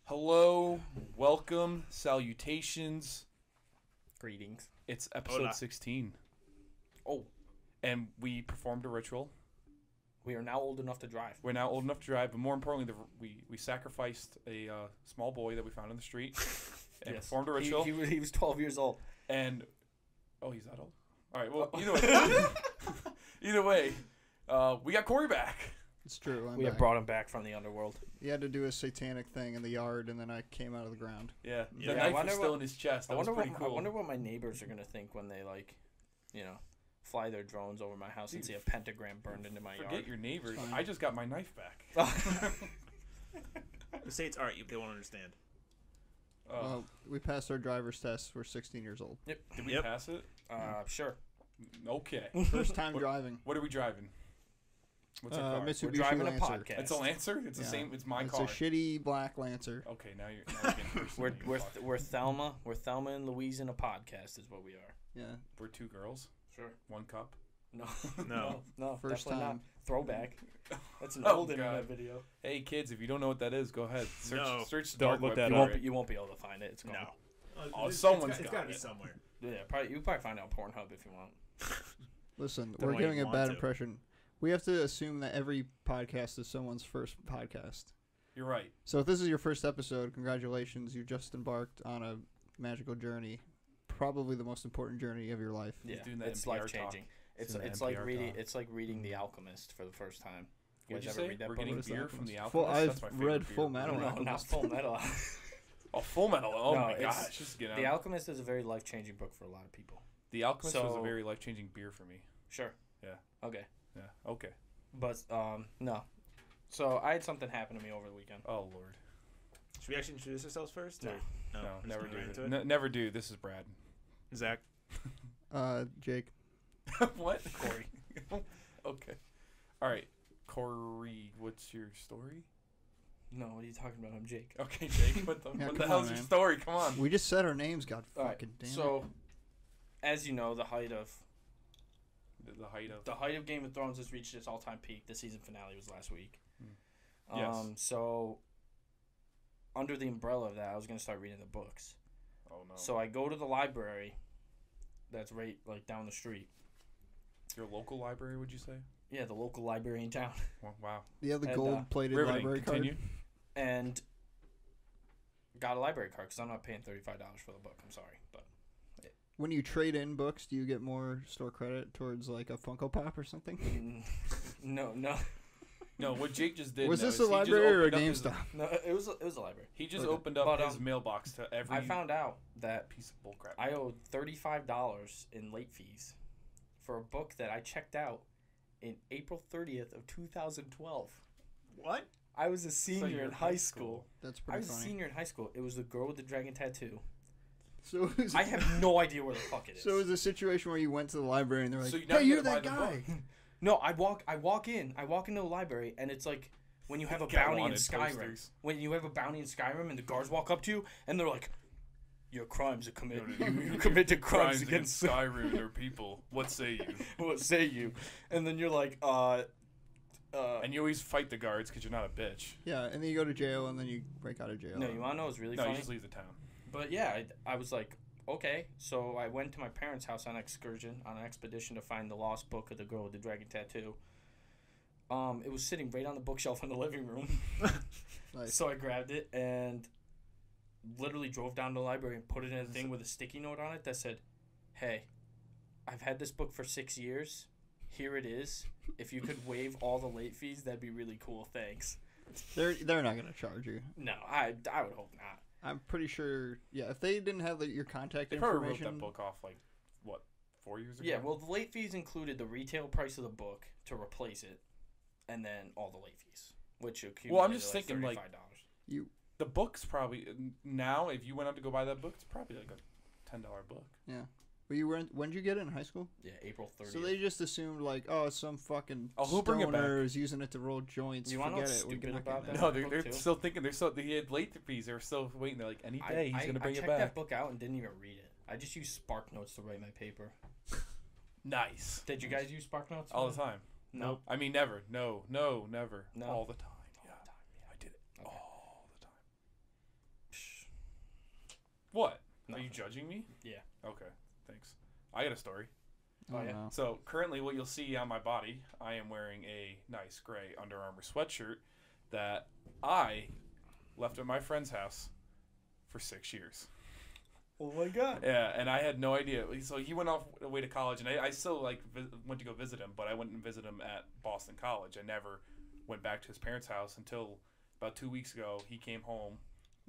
Hello, welcome, salutations. Greetings. It's episode 16. Oh. And we performed a ritual. We are now old enough to drive. We're now old enough to drive, but more importantly, we sacrificed a small boy that we found in the street and performed a ritual. He was 12 years old. And, he's that old? All right, well, either way, we got Corey back. It's true. We have brought him back from the underworld. He had to do a satanic thing in the yard, and then I came out of the ground. Yeah, the knife was still in his chest. That was pretty cool. I wonder what my neighbors are going to think when they, fly their drones over my house and see a pentagram burned into my yard. Forget your neighbors. I just got my knife back. The state's art, they won't understand. We passed our driver's test. We're 16 years old. Yep. Did we pass it? Sure. Okay. First time driving. What are we driving? What's our car? Mitsubishi We're driving Lancer. a podcast. It's a Lancer? It's the same. It's my car. It's a shitty black Lancer. Okay, now you're getting personal. We're Thelma. We're Thelma and Louise in a podcast is what we are. Yeah. We're two girls. Sure. One cup. No. First definitely time. not. Throwback. That's an old internet video. Hey kids, if you don't know what that is, go ahead. Search the don't dark look web. that up. You won't be able to find it. It's gone. No. Someone's it's got to be it. somewhere. Yeah, you can probably find it on Pornhub if you want. Listen, Don't we're know giving you a want bad to. impression. We have to assume that every podcast is someone's first podcast. You're right. So if this is your first episode, congratulations. You just embarked on a magical journey. Probably the most important journey of your life. Yeah, doing that it's NPR life changing. talk. It's like reading The Alchemist for the first time. What'd you ever say? read that We're book? getting What is beer that? from the Full- Alchemist. That's my I've favorite read beer. Full Metal. No, not Alchemist. Full Metal. Oh, Full Metal. Oh No, my it's- gosh. Just get out. The Alchemist is a very life changing book for a lot of people. The Alchemist was So- a very life changing beer for me. Sure. Yeah. Okay. Yeah. Okay. But no. So I had something happen to me over the weekend. Oh Lord. Should we actually introduce ourselves first? No. Or? No, Just never go right into do. it? Never do. This is Brad. Zach. Jake. What? Corey. Okay. All right. Corey, what's your story? No, what are you talking about? I'm Jake. Okay, Jake. What the, Yeah, what the come hell's on, your man. story? Come on. We just said our names. God All right, fucking damn So, as you know, the height of The height of. Game of Thrones has reached its all-time peak. The season finale was last week. Yes. So, under the umbrella of that, I was going to start reading the books. Oh no. So I go to the library that's right, down the street. Your local library, would you say? Yeah, the local library in town. Wow. it. Yeah, the And, gold-plated Riveting. library Continue. card. And got a library card because I'm not paying $35 for the book. I'm sorry. But When you trade in books, do you get more store credit towards like a Funko Pop or something? no. No, what Jake just did. Was now this is a he just library or a opened up his- GameStop? No, it was a library. He just Okay. opened up But, his mailbox to every I found out that piece of bullcrap. I owed $35 in late fees for a book that I checked out in April 30th of 2012. What? I was a senior you're in high school. That's I pretty was a funny. senior in high school. It was the girl with the dragon tattoo. So it was, I have no idea where the fuck it is. so it was a situation where you went to the library and they're like, So now "Hey, you you're gotta that buy the guy." book. No, I walk into the library and it's like when you have a Get bounty in wanted Skyrim. posters. When you have a bounty in Skyrim and the guards walk up to you and they're like, "Your crimes are committed. You committed crimes against Skyrim or people. What say you?" what say you?" And then you're like, And you always fight the guards because you're not a bitch. Yeah, and then you go to jail and then you break out of jail. No, you wanna know what's really No, funny? you just leave the town. But yeah, I was like, okay. So I went to my parents' house on an expedition to find the lost book of the girl with the dragon tattoo. It was sitting right on the bookshelf in the living room. Nice. So I grabbed it and literally drove down to the library and put it in a thing with a sticky note on it that said, "Hey, I've had this book for 6 years. Here it is. If you could waive all the late fees, that'd be really cool. Thanks." They're not gonna charge you. No, I would hope not. I'm pretty sure. Yeah, if they didn't have your contact They probably wrote information, that book off 4 years ago. Yeah, well, the late fees included the retail price of the book to replace it, and then all the late fees, which accumulated Well, I'm just thinking, $35. the book's probably now. If you went out to go buy that book, it's probably like a $10 book. yeah. But you weren't. When did you get it in high school? Yeah, April 30th. So they just assumed like, oh, some fucking Oh, who'll bring it back? stoner is using it to roll joints. You wanna know Forget what's it. We stupid can look about at that? that. No, book they're too? still thinking. He had late fees. They were still waiting. They're like, any day he's gonna bring I it checked back. that book out and didn't even read it. I just used Spark Notes to write my paper. Nice. Did you guys use Spark Notes? All the time. No. I mean, never. No, never. No. All the time. All Yeah. the time, yeah. I did it Okay. all the time. you judging me? Yeah. Okay, thanks. I got a story. Oh, yeah? no. So currently, what you'll see on my body, I am wearing a nice gray Under Armour sweatshirt that I left at my friend's house for 6 years. Oh my god. Yeah, and I had no idea. So he went off away to college, and I still like went to go visit him, but I went and visit him at Boston College. I never went back to his parents' house until about 2 weeks ago. He came home,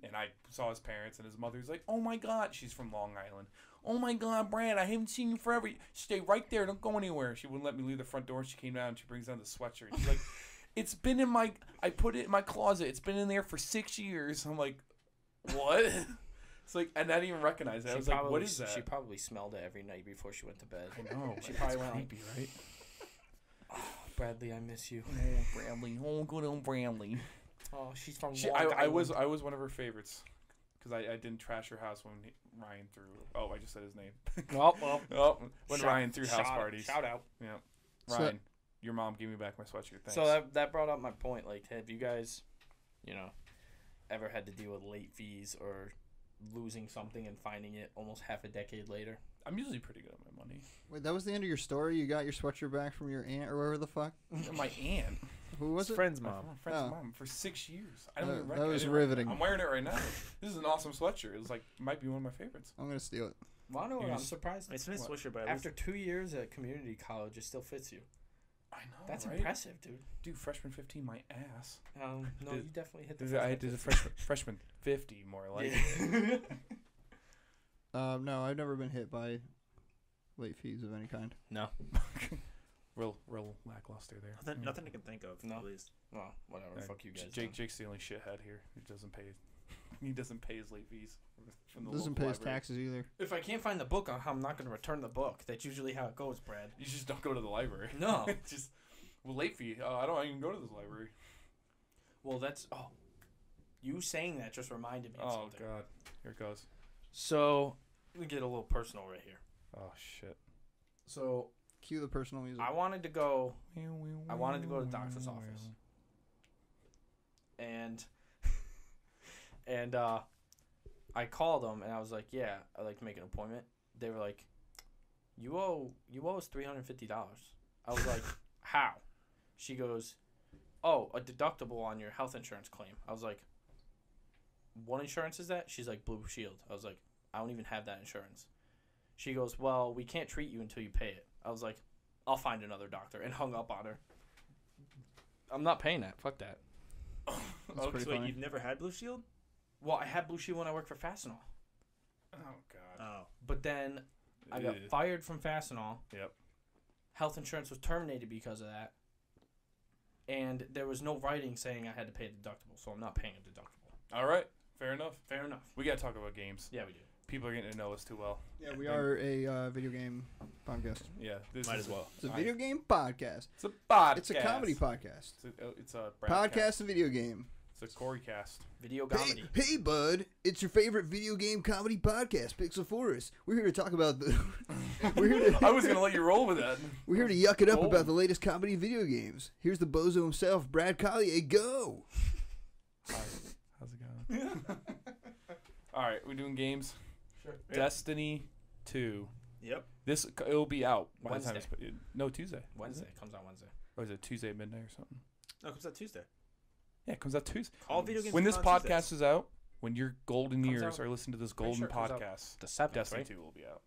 and I saw his parents, and his mother's like, "Oh my God," she's from Long Island. "Oh my God, Brad, I haven't seen you forever. Stay right there. Don't go anywhere." She wouldn't let me leave the front door. She came down, and she brings down the sweatshirt. And she's like, "It's been in my. I put it in my closet. It's been in there for 6 years." I'm like, "What?" It's like, and I didn't even recognize it. I was like, "What is that?" She probably smelled it every night before she went to bed. I know. She probably went creepy, right? Oh, Bradley, I miss you. Oh, Bradley. Oh, good old Bradley. Oh, she's from I was one of her favorites because I didn't trash her house when Ryan threw. Oh, I just said his name. Well. When Ryan threw house parties. Shout out. Yeah. So- Ryan, your mom gave me back my sweatshirt. Thanks. So that brought up my point. Like, have you guys, ever had to deal with late fees or losing something and finding it almost half a decade later? I'm usually pretty good at my money. Wait, that was the end of your story? You got your sweatshirt back from your aunt or whatever the fuck? My aunt. Who was His it? friend's My mom. friend's Oh. mom for 6 years. I don't That- even that recognize was it. riveting. I'm wearing it right now. This is an awesome sweatshirt. It's like might be one of my favorites. I'm going to steal it. Well, no, You're I'm just- surprised. It's a nice What? sweatshirt, but After 2 years at community college, it still fits you. I know. That's right? impressive, dude. Dude, freshman 15, my ass. No, Did- you definitely hit the. I did a freshman 50 more like. Yeah. No, I've never been hit by late fees of any kind. No. real lackluster there. nothing I can think of. No. At least. Well, whatever. Yeah, Fuck you guys. Jake's the only shithead here. He doesn't pay. He doesn't pay his late fees from the Doesn't local pay his library. taxes either. If I can't find the book, I'm not going to return the book. That's usually how it goes, Brad. You just don't go to the library. No. Just late fee. I don't even go to this library. Well, you saying that just reminded me of Oh something. God, here it goes. So, we get a little personal right here. Oh shit. So, Cue the personal music. I wanted to go to the doctor's office. And I called them and I was like, "Yeah, I'd like to make an appointment." They were like, "You owe us $350." I was like, "How?" She goes, "Oh, a deductible on your health insurance claim." I was like, "What insurance is that?" She's like, "Blue Shield." I was like, "I don't even have that insurance." She goes, "Well, we can't treat you until you pay it." I was like, "I'll find another doctor," and hung up on her. I'm not paying that. Fuck that. That's pretty So wait, funny. you've never had Blue Shield? Well, I had Blue Shield when I worked for Fastenal. Oh God. Oh. But then I got fired from Fastenal. Yep. Health insurance was terminated because of that. And there was no writing saying I had to pay a deductible, so I'm not paying a deductible. All right. Fair enough. Fair enough. We gotta talk about games. Yeah, we do. People are getting to know us too well. Yeah, we are a video game podcast. Yeah. This Might is as well. It's a video game podcast. It's a podcast. It's a comedy podcast. It's a Brad Podcast cast. and video game. It's a Corey cast. Video Hey, comedy. hey, bud! It's your favorite video game comedy podcast, Pixel Forest. We're here to talk about the. we're here to. I was gonna let you roll with that. We're here to yuck it up Oh. about the latest comedy video games. Here's the bozo himself, Brad Collier. Go! How's it going? All right, we're doing games. Sure. Destiny 2. Yep. It'll be out by the time Wednesday. it's no Tuesday. Wednesday. Comes out Wednesday. Or is it Tuesday at midnight or something? No, it comes out Tuesday. Yeah, it comes out Tuesday. All video games When come this out on podcast Tuesdays. is out, when your golden Comes years out- are listening to this pretty golden sure it comes out podcast, The 7th, Destiny right? 2 will be out.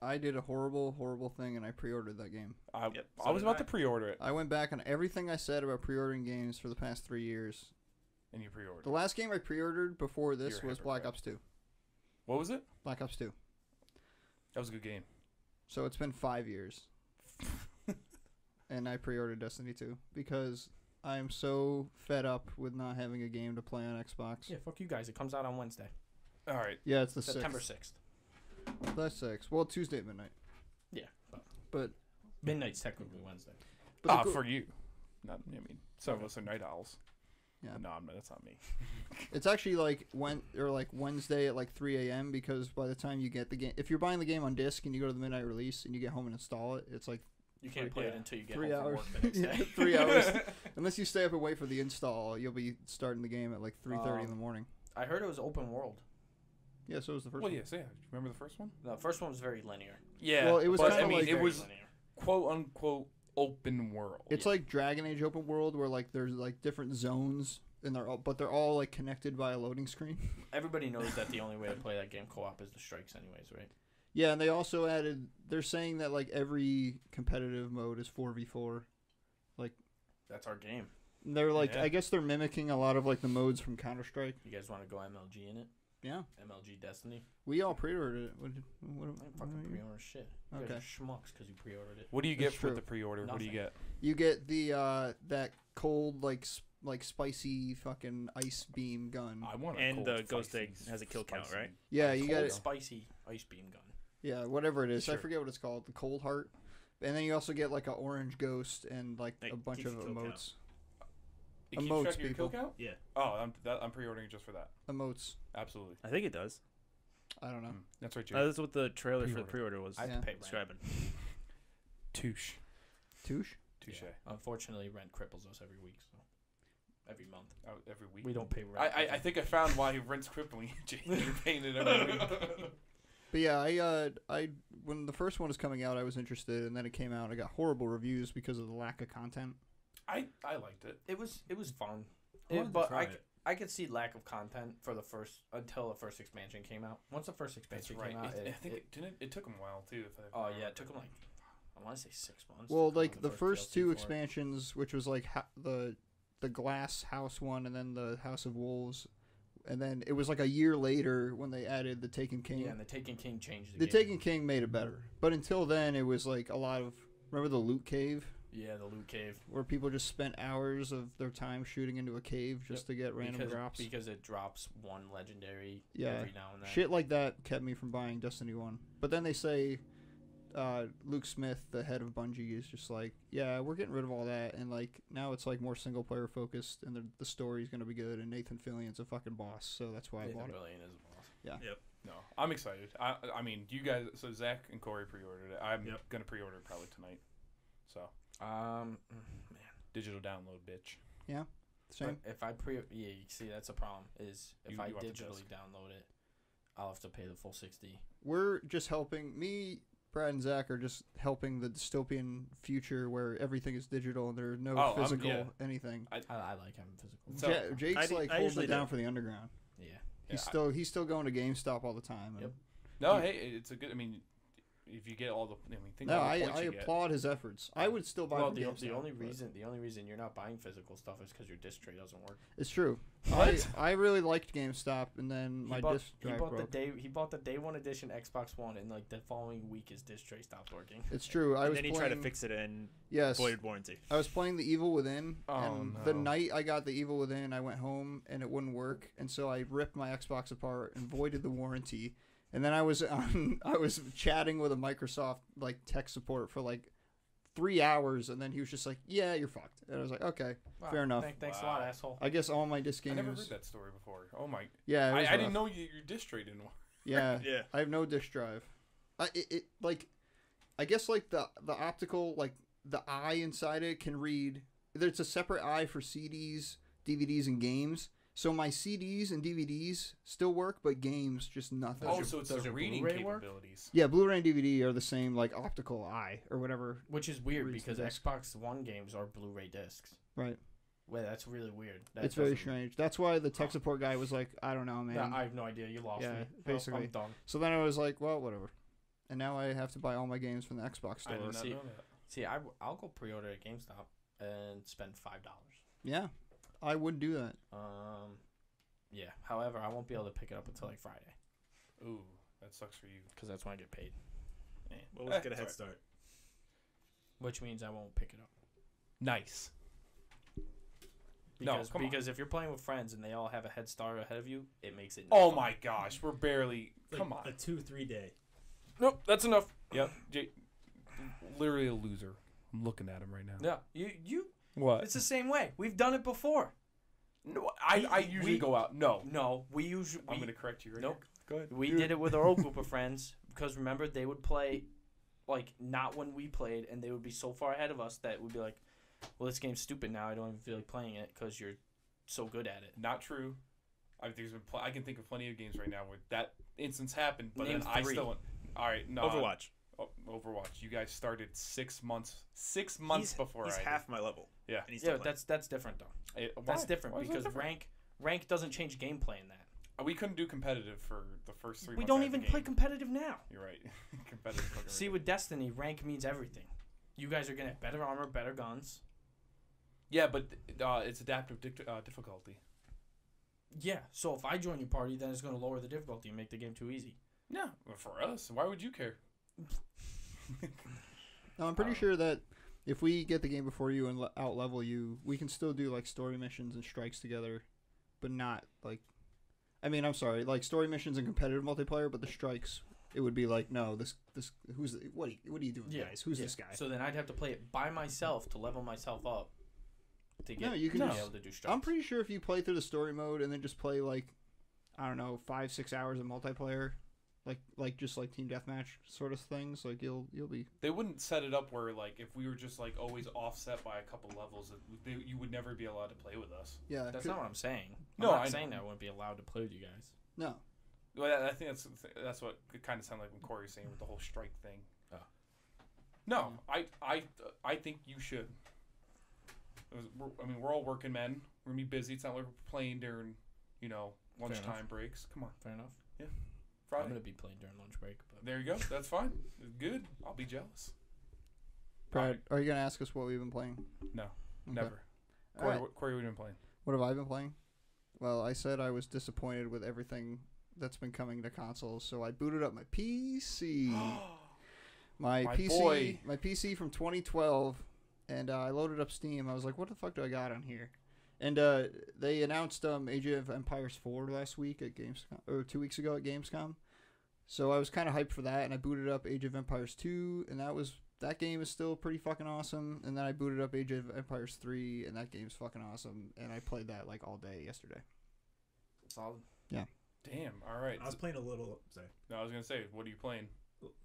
I did a horrible thing, and I pre-ordered that game. I Yep, I so was did about I. to pre-order it, I went back on everything I said about pre-ordering games for the past 3 years. and you pre-ordered. The last game I pre-ordered before this You're a was Black hypocrite. Ops 2. What was it? Black Ops 2. That was a good game. So it's been 5 years. And I pre-ordered Destiny 2 because I am so fed up with not having a game to play on Xbox. Yeah, fuck you guys. It comes out on Wednesday. All right. Yeah, it's the September 6th. 6th. That's 6th. Well, Tuesday at midnight. Yeah. But Midnight's technically Wednesday. the cool- For you. Not, I mean, some of us are night owls. Yeah. No, that's not me. It's actually like Wednesday at like 3 a.m. because by the time you get the game, if you're buying the game on disc and you go to the midnight release and you get home and install it, it's like You can't play it Yeah. until you get 3 home hours. from work the next Yeah, day. 3 hours. Unless you stay up and wait for the install, you'll be starting the game at like 3:30 in the Um, morning. I heard it was open world. Yeah, so was the first Well, one. yes, yeah. Remember the first one? The first one was very linear. Yeah. Well, it was but, kinda I mean, like- it Very was linear. quote unquote open world. It's like Dragon Age open world where like there's like different zones and they're all like connected by a loading screen. Everybody knows that the only way to play that game co-op is the strikes, anyways, right? Yeah, and they also added. They're saying that like every competitive mode is 4v4. That's our game. They're like, Yeah. I guess they're mimicking a lot of like the modes from Counter Strike. You guys want to go MLG in it? Yeah, MLG Destiny? we all pre-ordered it. What, I didn't fucking pre-order shit. You guys Okay. are schmucks because you pre-ordered it. What do you get That's for true. the pre-order? What do you Nothing. get? You get the that cold like spicy fucking ice beam gun. I want a And cold, the ghost spicy, egg has a kill count, spicy- right? Yeah, A you cold, got it. spicy ice beam gun. Yeah, whatever it is. I Sure. forget what it's called. The cold heart. And then you also get like an orange ghost and like Like, a bunch keeps of your kill count. emotes. It keeps Emotes, track of your kill people. count? Yeah. Oh, I'm pre-ordering just for that. Emotes. Absolutely. I think it does. I don't know. That's right, Jake. That's what the trailer for the Pre-order. pre-order was I have Yeah. to pay rent. describing. Touche. Touche. Touche. Yeah. Unfortunately, rent cripples us every week, so every month. Every week. We don't pay rent. I think I found why rent's crippling. Jake, you're paying it every week. But yeah, I when the first one was coming out, I was interested, and then it came out. I got horrible reviews because of the lack of content. I liked it. It was fun. I wanted to But try it. I could see lack of content for the first until the first expansion came out. Once the first That's expansion right. came out, I think it took them a while too. oh yeah, it took them like I want to say 6 months. to Well, come out like with the first DLC two for it. expansions, which was like the Glass House one, and then the House of Wolves, and then it was like a year later when they added the Taken King. Yeah, and the Taken King changed The the game. Taken King made it better, but until then, it was like a lot of remember the loot cave Yeah, the loot cave. where people just spent hours of their time shooting into a cave just to get random drops. Because it drops one legendary Yeah. every now and then. Shit like that kept me from buying Destiny 1. But then they say Luke Smith, the head of Bungie, is just like, yeah, we're getting rid of all that, and like now it's like more single player focused, and the story's gonna be good, and Nathan Fillion's a fucking boss, so that's why I Nathan bought it. Fillion is a boss. No, I'm excited. I mean, you guys. So Zach and Corey pre-ordered it. I'm Yep. gonna pre-order it probably tonight. So Man. digital download, bitch. Same. But if I yeah, you see that's a problem. Is if You I want the digitally disc. download it, I'll have to pay the full 60. We're just helping me. Brad and Zach are just helping the dystopian future where everything is digital and there's no Oh, physical yeah. anything. I like having physical. So- Jake's like I holding usually it down do. for the underground. Yeah. He's still going to GameStop all the time. and- Yep. No, hey, it's a good. I mean, if you get all the, think No, all the I points you get. applaud his efforts. I would still buy Well, from the GameStop, only but- reason you're not buying physical stuff is because your disc tray doesn't work. It's true. What? I really liked GameStop, and then my disc he drive bought broke. he bought the day one edition Xbox One, and like the following week his disc tray stopped working. It's true. I And was then he playing, tried to fix it and Yes, voided warranty. I was playing The Evil Within, Oh, and the no. night I got The Evil Within, I went home and it wouldn't work, and so I ripped my Xbox apart and voided the warranty. And then I was chatting with a Microsoft like tech support for like 3 hours, and then he was just like, "Yeah, you're fucked." And I was like, "Okay, Wow, fair enough." Thanks a lot, Wow. asshole. I guess all my disc I games. never heard that story before. Oh my! Yeah, it was I didn't rough. know your disc tray didn't work. Yeah, Yeah. I have no disk drive. I guess like the optical, like the eye inside it can read. There's a separate eye for CDs, DVDs, and games. So my CDs and DVDs still work, but games just nothing. Oh, so it's does the your reading Blu-ray work? capabilities. Yeah, Blu-ray and DVD are the same like optical eye or whatever. Which is weird Reads the because disc. Xbox One games are Blu-ray discs. Right. Well, that's really weird. That It's very doesn't- strange. That's why the tech support guy was like, "I don't know, man." No, I have no idea. You lost Yeah, me. basically. I'm done. So then I was like, "Well, whatever." And now I have to buy all my games from the Xbox I store. did not See- know that. See, I'll go pre-order at GameStop and spend $5. Yeah, I would do that. Yeah. However, I won't be able to pick it up until like Friday Ooh, that sucks for you. because that's when I get paid. Well, let's get a head start. Which means I won't pick it up. Nice. No, Because, come on. because if you're playing with friends and they all have a head start ahead of you, it makes it. Oh fun. my gosh, we're barely. Like Come on. a 2-3 day. Nope, that's enough. Yep. Literally a loser. I'm looking at him right now. Yeah, you. What? It's the same way. We've done it before. No, I usually go out. No. No, we usually. I'm gonna correct you right Nope. here. Go ahead. We did it with our old group of friends because remember they would play, like not when we played, and they would be so far ahead of us that we'd be like, "Well, this game's stupid now. I don't even feel like playing it because you're so good at it." Not true. I can think of plenty of games right now where that instance happened, but Name then I 3. still. All right, no. Overwatch. Overwatch. You guys started 6 months. 6 He's, months before he's I did. half my level. Yeah. And he's still Yeah, playing. that's different though. Why? That's different Why is that because different? rank doesn't change gameplay in that. We couldn't do competitive for the first 3 We months. don't I had the even play game. competitive now. You're right. Competitive. fucking See, ridiculous. with Destiny, rank means everything. You guys are gonna have better armor, better guns. Yeah, but it's adaptive difficulty. Yeah, so if I join your party, then it's gonna lower the difficulty and make the game too easy. Yeah, well, for us, why would you care? No, I'm pretty sure that if we get the game before you and out level you, we can still do like story missions and strikes together, but not like. I mean, I'm sorry, like story missions and competitive multiplayer, but the strikes, it would be like, no, this who's what are you doing, guys? Who's this guy? So then I'd have to play it by myself to level myself up. To get No, you can to be just- able to do strikes. I'm pretty sure if you play through the story mode and then just play like, I don't know, 5-6 hours of multiplayer, like just like team deathmatch sort of things, like you'll be. They wouldn't set it up where like if we were just like always offset by a couple levels, you would never be allowed to play with us. Yeah, That's not what I'm saying. No, I'm not I saying know. that I wouldn't be allowed to play with you guys. no. Well, I think that's what it kind of sounded like when Corey was saying with the whole strike thing. Oh. No, I think you should. We're all working men. We're gonna be busy. It's not like we're playing during, lunchtime breaks. Come on, Fair enough. Friday. I'm gonna be playing during lunch break. But There you go. That's fine. Good. I'll be jealous. Brad, are you gonna ask us what we've been playing? No, Okay. never. All Corey, right. Corey, what have you been playing? What have I been playing? Well, I said I was disappointed with everything that's been coming to consoles, so I booted up my PC. My My PC, boy. my PC from 2012, and I loaded up Steam. I was like, "What the fuck do I got on here?" And they announced Age of Empires 4 last week at Gamescom, or 2 weeks ago at Gamescom. So I was kind of hyped for that, and I booted up Age of Empires 2, and that game is still pretty fucking awesome. And then I booted up Age of Empires 3, and that game's fucking awesome. And I played that like all day yesterday. solid. Damn. All right. I was playing a little. Sorry. No, I was gonna say, what are you playing?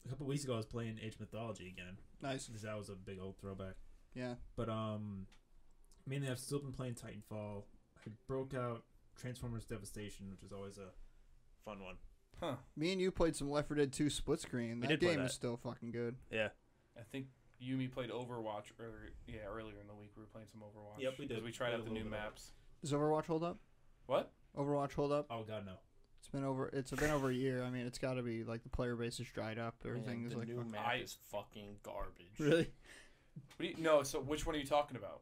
A couple weeks ago, I was playing Age of Mythology again. Nice. Because that was a big old throwback. Yeah. But mainly I've still been playing Titanfall. I broke out Transformers Devastation, which is always a fun one. Huh. Me and you played some Left 4 Dead 2 split screen. We That did play game that. is still fucking good. Yeah. I think you and me played Overwatch earlier in the week. We were playing some Overwatch. Yep, we did. Because we tried Played out a the little new bit of it. maps. Does Overwatch hold up? What? Overwatch hold up? Oh god, no. It's been over a year. I mean, it's got to be like the player base is dried up. Everything Man, is the like new fucking- map is fucking garbage. really. No, so which one are you talking about?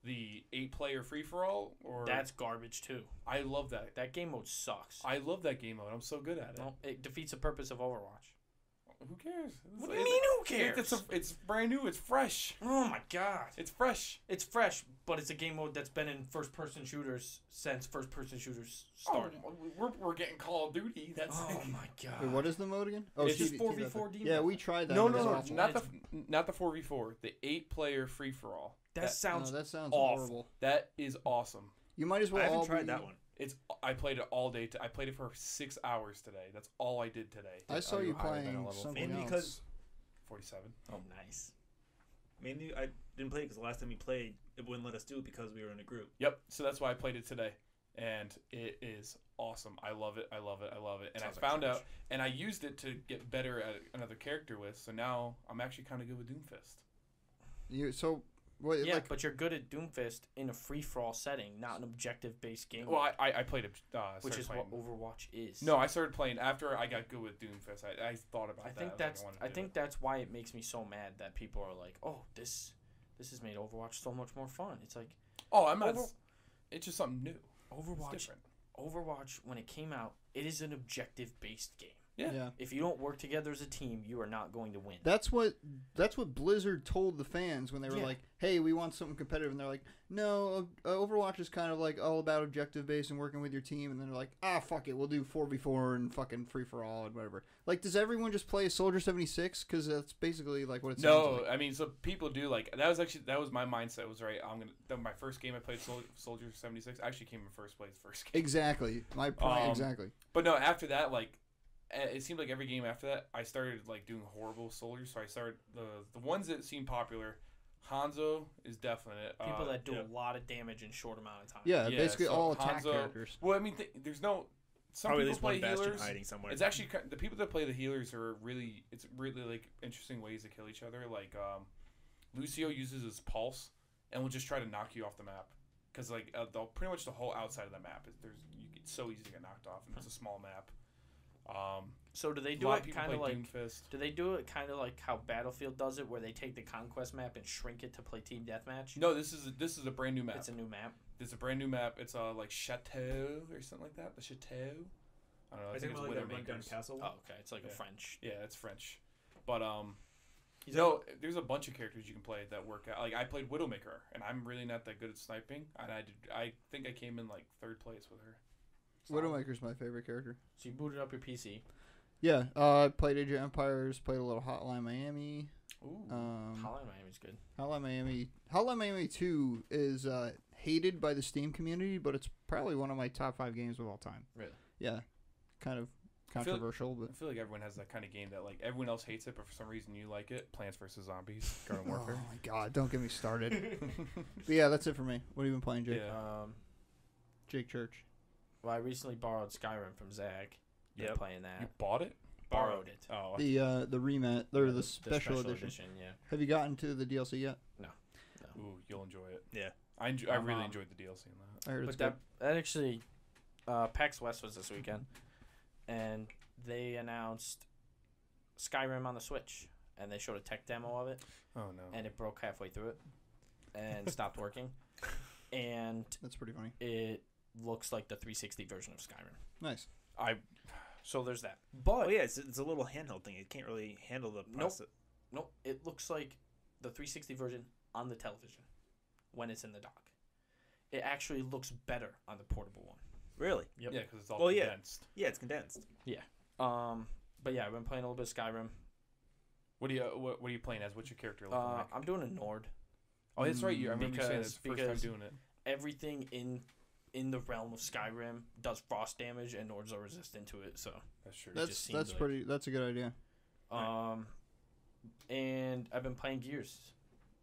The 8-player free-for-all? Or That's garbage too. I love that. That game mode sucks. I love that game mode. I'm so good at it. No, it defeats the purpose of Overwatch. Who cares? What do you mean? Who cares? It's brand new. It's fresh. Oh my god. It's fresh. It's fresh, but it's a game mode that's been in first-person shooters since first-person shooters started. We're getting Call of Duty. That's Oh my god. Wait, what is the mode again? It's just TV 4v4 Yeah, demon. we tried that. no, It was no, awful. not the 4v4. The 8-player free-for-all. That sounds No, that sounds awful. horrible. That is awesome. You might as well I haven't all tried be- that one. I played it all day. I played it for 6 hours today. That's all I did today. I saw Are you you higher than a playing level something Mainly else. because 47. Oh, nice. mainly I didn't play it because the last time we played, it wouldn't let us do it because we were in a group. Yep. So that's why I played it today, and it is awesome. I love it. I love it. I love it. And Sounds I like found trash. out, and I used it to get better at another character with. So now I'm actually kind of good with Doomfist. What? Yeah, Like, but you're good at Doomfist in a free-for-all setting, not an objective-based game. Well, I played it. which started is playing. what Overwatch is. No, I started playing after I got good with Doomfist. I thought about I that. think was that's like, I wanna do think it. that's why it makes me so mad that people are like, "Oh, this has made Overwatch so much more fun." It's like Oh, I'm not. Over- It's just something new. It's Overwatch. different. Overwatch, when it came out, it is an objective-based game. Yeah. yeah. If you don't work together as a team, you are not going to win. That's what Blizzard told the fans when they were Yeah. like, "Hey, we want something competitive," and they're like, "No, Overwatch is kind of like all about objective based and working with your team." And then they're like, "Ah, fuck it, we'll do 4v4 and fucking free for all and whatever." Like, does everyone just play Soldier 76? Because that's basically like what it sounds No, like. I mean, so people do like that was my mindset. Was right. My first game I played Soldier 76 actually came in first place. First game. Exactly, my point. Exactly. But no, after that, like, it seemed like every game after that, I started like doing horrible soldiers. So I started the ones that seemed popular Hanzo is definite. People that do yeah. a lot of damage in short amount of time. Yeah, basically so all attack Hanzo- characters. Well, I mean, there's no. Some Probably at people least play one bastion healers. hiding somewhere. It's actually the people that play the healers are really. It's really like interesting ways to kill each other. Like Lucio uses his pulse and will just try to knock you off the map. Because like pretty much the whole outside of the map is it's so easy to get knocked off, and it's a small map. So do they A do lot it of people kind of play like? Doomfist. Do they do it kind of like how Battlefield does it, where they take the conquest map and shrink it to play team deathmatch? No, this is a brand new map. It's a new map. It's a brand new map. It's like Chateau or something like that. The Chateau. I don't know. I think it's like that rundown Widowmakers. castle. Oh, okay. It's like Yeah. a French. Yeah, it's French. But He's no, there's a bunch of characters you can play that work out. Like I played Widowmaker, and I'm really not that good at sniping. And I think I came in like 3rd place with her. Widowmaker's my favorite character. So you booted up your PC. Yeah, I played Age of Empires, played a little Hotline Miami. Ooh. Hotline Miami's good. Hotline Miami 2 is hated by the Steam community, but it's probably one of my top 5 games of all time. Really? Yeah, kind of I feel- controversial, I but feel like everyone has that kind of game that like everyone else hates it, but for some reason you like it. Plants vs Zombies, Garden oh Warfare. my god, don't get me started. But yeah, that's it for me. What have you been playing, Jake? Yeah. Jake Church. Well, I recently borrowed Skyrim from Zach. Been Yep. playing that. You bought it? Borrowed it. Oh. The remat or Yeah, the special edition. Yeah. Have you gotten to the DLC yet? Ooh, you'll enjoy it. Yeah. I My really mom- enjoyed the DLC in that. I heard it's But good. that actually, PAX West was this weekend, and they announced Skyrim on the Switch, and they showed a tech demo of it, Oh no. and it broke halfway through it, and stopped working, and That's pretty funny. it looks like the 360 version of Skyrim. Nice. So there's that. But Oh yeah, it's a little handheld thing. It can't really handle the process. nope, it looks like the 360 version on the television when it's in the dock. It actually looks better on the portable one. Really? Yep. Yeah, because it's all Well, yeah. condensed. Yeah, it's condensed. But yeah, I've been playing a little bit of Skyrim. What are you playing as? What's your character looking like? I'm doing a Nord. Oh, that's right. I remember you saying because- that's the first time because- doing it. Everything in the realm of Skyrim does frost damage, and Nords are resistant to it. So, That's true. just That's seems like- pretty. That's a good idea. and I've been playing Gears.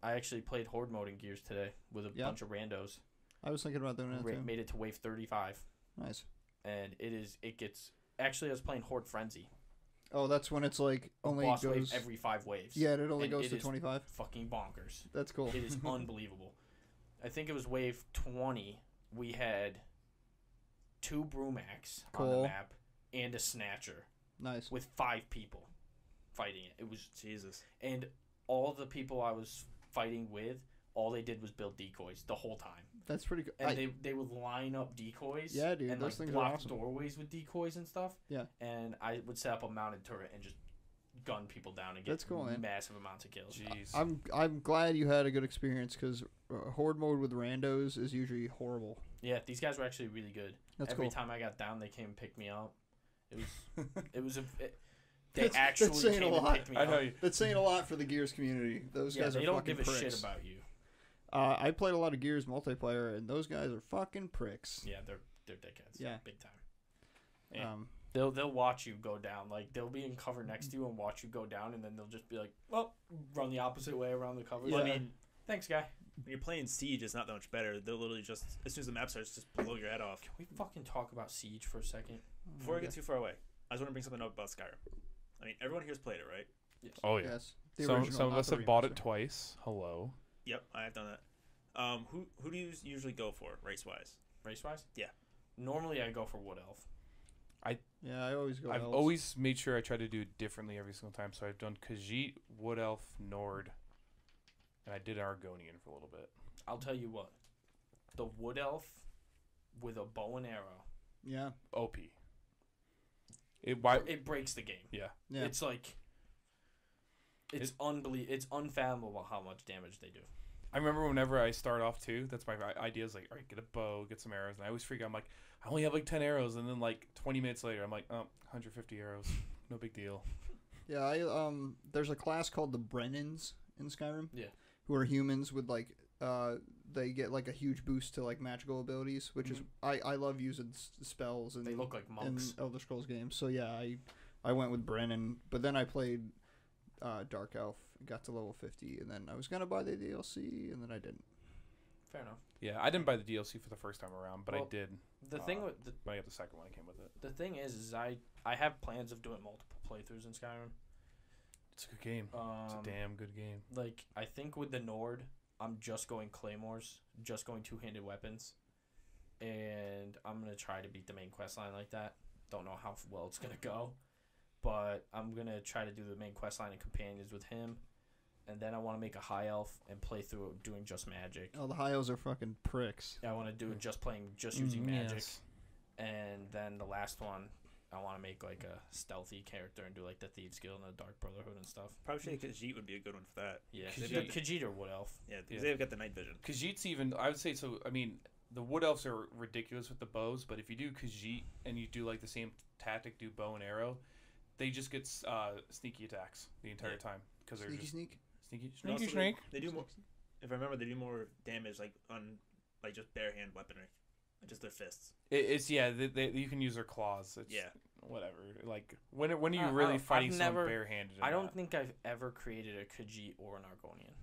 I actually played Horde mode in Gears today with a Yeah. bunch of randos. I was thinking about doing that too. Made it to wave 35, Nice. and it gets. Actually, I was playing Horde Frenzy. Oh, that's when it's like only boss goes. wave every 5 waves. Yeah, it only and goes it to is 25. Fucking bonkers. That's cool. It is unbelievable. I think it was wave 20. We had 2 Brumacs on the Cool. map and a Snatcher Nice. with 5 people fighting it. It was, Jesus. and all the people I was fighting with, all they did was build decoys the whole time. That's pretty good. And they would line up decoys. Yeah, dude, And those like things are block awesome. doorways with decoys and stuff. Yeah. And I would set up a mounted turret and just gun people down and get That's cool, man. massive amounts of kills. Jeez. I'm glad you had a good experience because horde mode with randos is usually horrible. Yeah, these guys were actually really good. That's Every cool. time I got down, they came and picked me up. It was they That's actually saying a came and lot. picked me I up. know you. That's saying a lot for the Gears community. Those Yeah, guys they are don't fucking give a pricks. shit about you. I played a lot of Gears multiplayer, and those guys are fucking pricks. Yeah, they're dickheads. Yeah. Big time. Yeah. They'll watch you go down. Like they'll be in cover next to you and watch you go down, and then they'll just be like, "Well, run the opposite way around the cover." Yeah. Well, I mean, Thanks, guy. when you're playing Siege, it's not that much better. They'll literally just, as soon as the map starts, just blow your head off. Can we fucking talk about Siege for a second? Before I get too far away, I just want to bring something up about Skyrim. I mean, everyone here's played it, right? Yes. Oh yeah. Yes. The Some original, of not us the have bought it remaster. twice. Hello. Yep, I have done that. Who do you usually go for race wise? Race wise? Yeah. Normally I go for Wood Elf. Yeah, I always go. I've elves. always made sure I try to do it differently every single time. So I've done Khajiit, Wood Elf, Nord, and I did Argonian for a little bit. I'll tell you what. The Wood Elf with a bow and arrow, Yeah. OP. Why? it breaks the game. Yeah. Yeah. It's like it's unfathomable how much damage they do. I remember whenever I start off too, that's my idea is like, all right, get a bow, get some arrows, and I always freak out. I'm like, I only have like 10 arrows, and then like 20 minutes later, I'm like, oh, 150 arrows, no big deal. Yeah, there's a class called the Brennans in Skyrim. Yeah. Who are humans with like they get like a huge boost to like magical abilities, which is I love using spells and They look like monks. in Elder Scrolls games. So yeah, I went with Brennan, but then I played Dark Elf got to level 50, and then I was gonna buy the DLC, and then I didn't. Fair enough. Yeah, I didn't buy the DLC for the first time around, but I Well, did. The thing with the, When I got the second one, it came with it. the thing is I have plans of doing multiple playthroughs in Skyrim. It's a good game. It's a damn good game. Like, I think with the Nord, I'm just going claymores, just going two-handed weapons, and I'm gonna try to beat the main quest line like that. Don't know how well it's gonna go, but I'm gonna try to do the main quest line and companions with him, and then I want to make a high elf and play through it doing just magic. Oh, the high elves are fucking pricks. I want to do it just using magic, Yes. and then the last one, I want to make like a stealthy character and do like the Thieves Guild and the Dark Brotherhood and stuff. Probably say Khajiit would be a good one for that. Yeah, Khajiit. Khajiit or Wood Elf. Yeah, because Yeah. they've got the night vision. Khajiit's even, I would say, so, I mean, the Wood Elves are ridiculous with the bows, but if you do Khajiit and you do, like, the same tactic, do bow and arrow, they just get sneaky attacks the entire Yeah. time. Because they're Sneaky just sneak. sneaky, And also sneaky snake. They do more. If I remember, they do more damage like on like just bare hand weaponry, like just their fists. It's, yeah, you can use their claws. It's, Yeah. whatever. Like, when are you I really don't- fighting I've someone never- barehanded? I don't think I've ever created a Khajiit or an Argonian.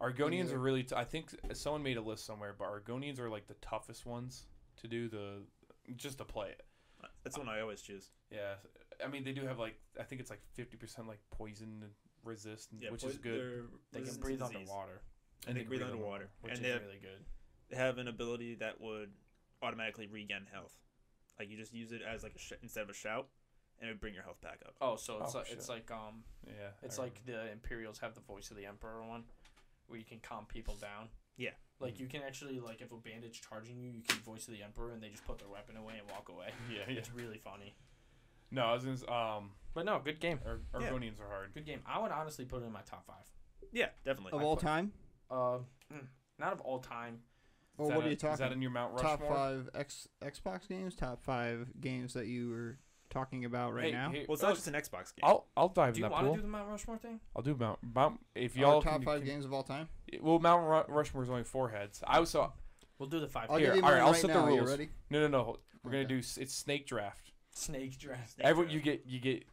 Argonians Yeah. are really. I think someone made a list somewhere, but Argonians are like the toughest ones to do just to play it. That's the one I always choose. Yeah, I mean they do have like I think it's like 50% like poison resist, Yeah, which is good. they're They can resistant breathe to disease. underwater, And they breathe underwater, which and is they have, really good. they have an ability that would automatically regen health. Like you just use it as like instead of a shout, and it would bring your health back up. Oh, so it's Oh, like shit. it's like Yeah, it's I like the Imperials have the voice of the Emperor one, where you can calm people down. Yeah. Like you can actually like if a bandit's charging you, you can voice of the Emperor and they just put their weapon away and walk away. yeah. It's really funny. No, I was gonna. But no, good game. Argonians are hard. Good game. I would honestly put it in my top 5. Yeah, definitely. Of all time? Not of all time. Well, Is what that are you Is that talking? in your Mount Top Rushmore? 5 Xbox games? Top 5 games that you were talking about right Hey, now? hey, Well, it's not just an Xbox game. I'll dive Do in you that want to pool. do the Mount Rushmore thing? I'll do Mount. If Our y'all top can, 5 games of all time? Well, Mount Rushmore is only 4 heads. I was so We'll do the 5. I'll Here, give you all right, mine I'll right set the now. You rules. ready? no. We're gonna Okay. do it's snake draft. Snake draft. Everyone, you get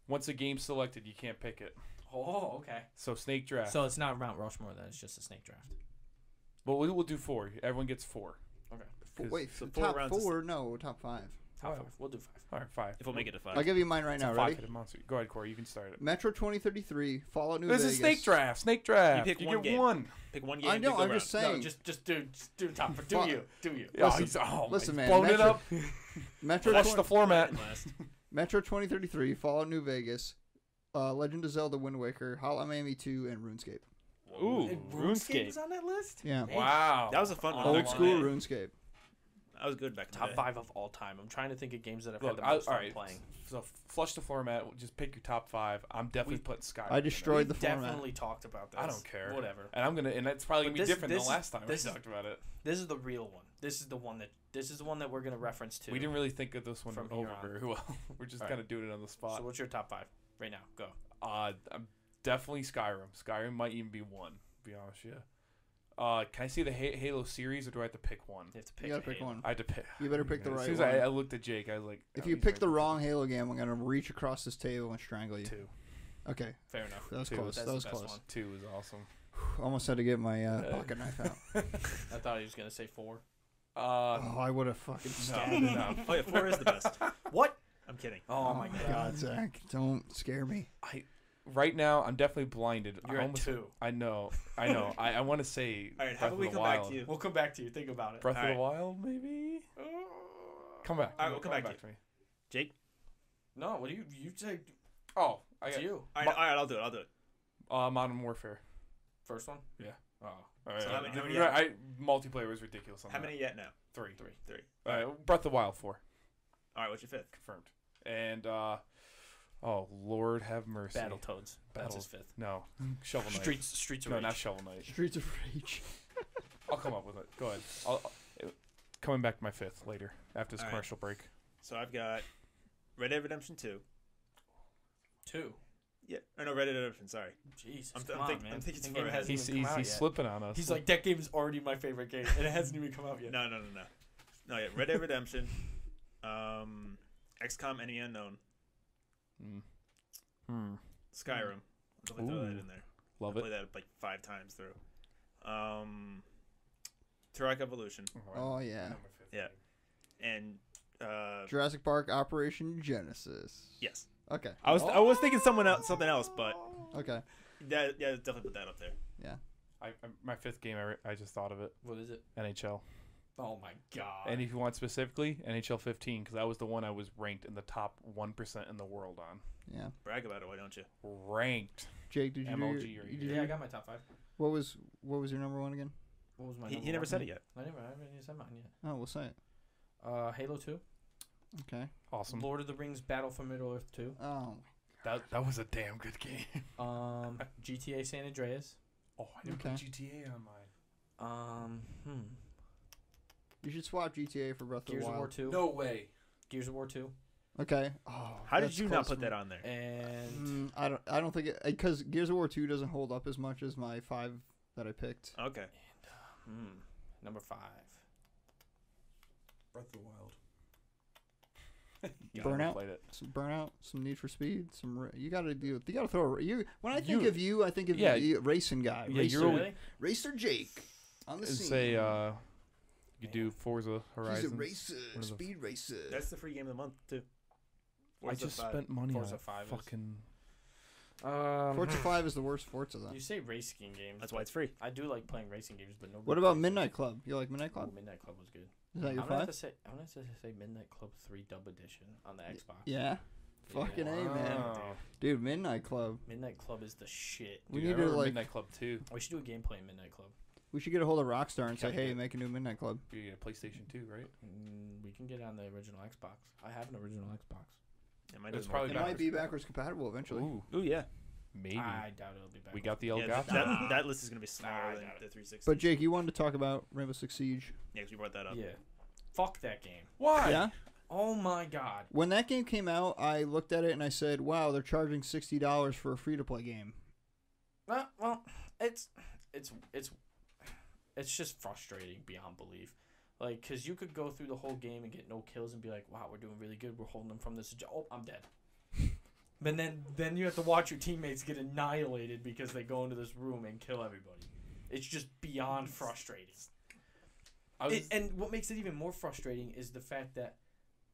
once a game's selected, you can't pick it. Oh, okay. So snake draft. So it's not Mount Rushmore then, it's just a snake draft. Well, we'll do 4. Everyone gets 4. Okay. Wait, so 4 top rounds of 4? No, top 5. Top Five. 5. We'll do 5. All right, 5. If we'll make it to 5. I'll give you mine right It's now. a Ready? 5-headed monster. Go ahead, Corey. You can start it. Metro 2033, Fallout New This Vegas. is snake draft. Snake draft. You pick you one get game. one. Pick one game. I know, pick a I'm round. just saying. No, just do top. Do Fuck. you? Do you? Yeah, Listen, he's, oh, listen, he's man, blown it Metro- up. Metro, Flush 20, the floor mat. Last. Metro 2033, Fallout New Vegas, Legend of Zelda Wind Waker, Hotline Miami 2, and RuneScape. Ooh, And RuneScape. is on that list? Yeah. Wow. That was a fun one. Old Not school gonna lie. RuneScape. That was good back in the Top day. 5 of all time. I'm trying to think of games that I've Look, had the most all fun right. playing. So flush the floor mat. Just pick your top 5. I'm definitely We- putting Skyrim. I in there. destroyed the We've format. definitely talked about this. I don't care. Whatever. And I'm gonna, and that's probably But gonna be this- different than this the is- last time we this is- talked about it. This is the real one. This is the one that we're gonna reference to. We didn't really think of this one From over here on. very well. We're just All kind of doing it on the spot. So what's your top 5 right now? Go. I'm definitely Skyrim. Skyrim might even be 1. To be honest, yeah. Can I see the Halo series, or do I have to pick one? You have to pick. You gotta a pick Halo. one. I had to pick. You better pick the As right soon as one. I looked at Jake, I was like, If oh, you he's pick right the there. wrong Halo game, I'm gonna reach across this table and strangle you. 2. Okay, Fair enough. that was Two. close. That's That was the best close. one. 2 is awesome. Almost had to get my pocket knife out. I thought he was gonna say 4. Oh, I would have fucking stabbed no, him. no. Oh yeah, 4 is the best. What? I'm kidding. Oh, my god. Zach, don't scare me. Right now, I'm definitely blinded. You're I at almost, 2. I know. I want to say All right, Breath how about of we the come Wild. back to you? We'll come back to you. Think about it. Breath All of right. the Wild, maybe. Come back. All right, we'll come back to me. Jake. No, what do you say? Oh, I It's got you. All right, I'll do it. Modern Warfare. First one. Yeah. Oh. So how many multiplayer was ridiculous on How that. many yet now? 3. 3. Breath of the Wild 4 All right, what's your 5th? confirmed. And oh Lord have mercy. Battletoads. That's his Battle- 5th. No, Shovel Knight. Streets of No, Rage. not Shovel Knight. Streets of Rage. I'll come up with it. Go ahead. Coming back to my 5th later after this All right. commercial break. So I've got Red Dead Redemption 2. 2. Yeah. Or no, Red Dead Redemption. Sorry. Jesus, I'm come on, thinking- man. I'm thinking That too game far ahead. hasn't even come out He's yet. slipping on us. He's like, that game is already my favorite game, and it hasn't even come out yet. No. No, yeah. Red Dead Redemption. XCOM Any Unknown. Hmm. Skyrim. I'll definitely throw that Ooh. in there. Love I it. played that like 5 times through. Turok Evolution Oh yeah. Number 15. Yeah. and Jurassic Park Operation Genesis. yes. Okay. I was thinking something else, but Okay. definitely put that up there. My 5th game, I just thought of it. What is it? NHL. Oh my god. And if you want specifically, NHL 15, because that was the one I was ranked in the top 1% in the world on. Yeah. Brag about it, why don't you? Ranked. Jake, did you do MLG your, right you here. did Yeah, I your- got my top 5. what was your number one again? What was my He number never one? said it yet. I haven't even said mine yet. Oh, we'll say it. Halo 2. Okay. Awesome. Lord of the Rings Battle for Middle-earth 2. Oh. That was a damn good game. GTA San Andreas. Oh, I didn't Okay. put GTA on mine. You should swap GTA for Breath of Gears the of War Wild. 2. No way. Gears of War 2. Okay. Oh. How did that's you not close put for that me. on there? And I don't think it, because Gears of War 2 doesn't hold up as much as my 5 that I picked. Okay. number 5. Breath of the Wild. Burnout? Played it. Some Burnout, some Need for Speed, you got to do. You got to throw. When I think You- of you, I think of Yeah. you, racing guy. Yeah, Racer, you're Really? Racer Jake on the And scene. say you do Forza Horizon. He's a racer, What are the- speed racer. That's the free game of the month too. I Forza just 5. spent money Forza on 5 is- fucking. Forza 5 is the worst Forza though. You say racing games. That's why it's free. I do like playing racing games, but no. What about Midnight Club? You like Midnight Club? Oh, Midnight Club was good. Is that your I'm gonna have 5? to say. I'm gonna have to say Midnight Club 3 Dub Edition on the Xbox. Yeah. Fucking A, man. Wow. Dude, Midnight Club. Midnight Club is the shit. We Dude, I need to remember like. Midnight Club 2. We should do a gameplay in Midnight Club. We should get a hold of Rockstar and say, Gotta "Hey, get- make a new Midnight Club." You get a PlayStation 2, right? We can get on the original Xbox. I have an original Xbox. It might It's do probably It back- might be backwards compatible eventually. Ooh, Ooh yeah. maybe. I doubt it'll be back. We got the Yeah, Elgato. that list is gonna be smaller I than doubt the it. 360. But Jake, you wanted to talk about Rainbow Six Siege. Yeah, 'cause we brought that up. Yeah. Fuck that game. Why? Yeah. Oh my god. When that game came out, I looked at it and I said, "Wow, they're charging $60 for a free-to-play game." Well, it's just frustrating beyond belief. Like, cause you could go through the whole game and get no kills and be like, "Wow, we're doing really good. We're holding them from this. Oh, I'm dead." But then you have to watch your teammates get annihilated because they go into this room and kill everybody. It's just beyond frustrating. And what makes it even more frustrating is the fact that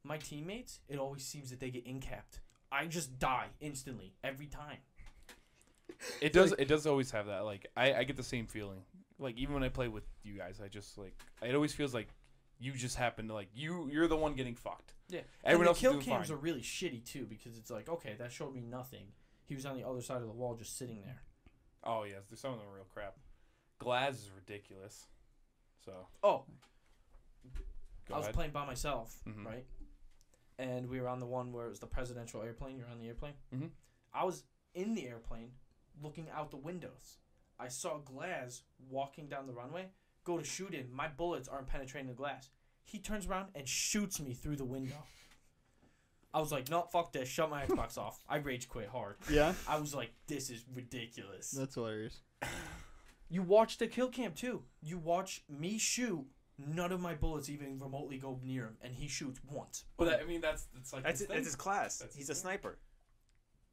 my teammates, it always seems that they get incapped. I just die instantly every time. It does always have that. Like I get the same feeling. Like even when I play with you guys, I just like it always feels like you just happen to like you're the one getting fucked. Yeah. Everyone else and the is kill doing cams fine. are really shitty too because it's like, okay, that showed me nothing. He was on the other side of the wall just sitting there. Oh yes, there's some of them are real crap. Glaz is ridiculous. So Oh, go I was ahead. playing by myself, Mhm. right? And we were on the one where it was the presidential airplane. You're on the airplane. Mhm. I was in the airplane, looking out the windows. I saw Glaz walking down the runway. Go to shoot him. My bullets aren't penetrating the glass. He turns around and shoots me through the window. I was like, no, fuck this. Shut my Xbox off. I rage quit hard. Yeah. I was like, this is ridiculous. That's hilarious. You watch the kill cam too. You watch me shoot. None of my bullets even remotely go near him, and he shoots once. But I mean that's like That's his that's thing. his class. That's He's his a thing. sniper.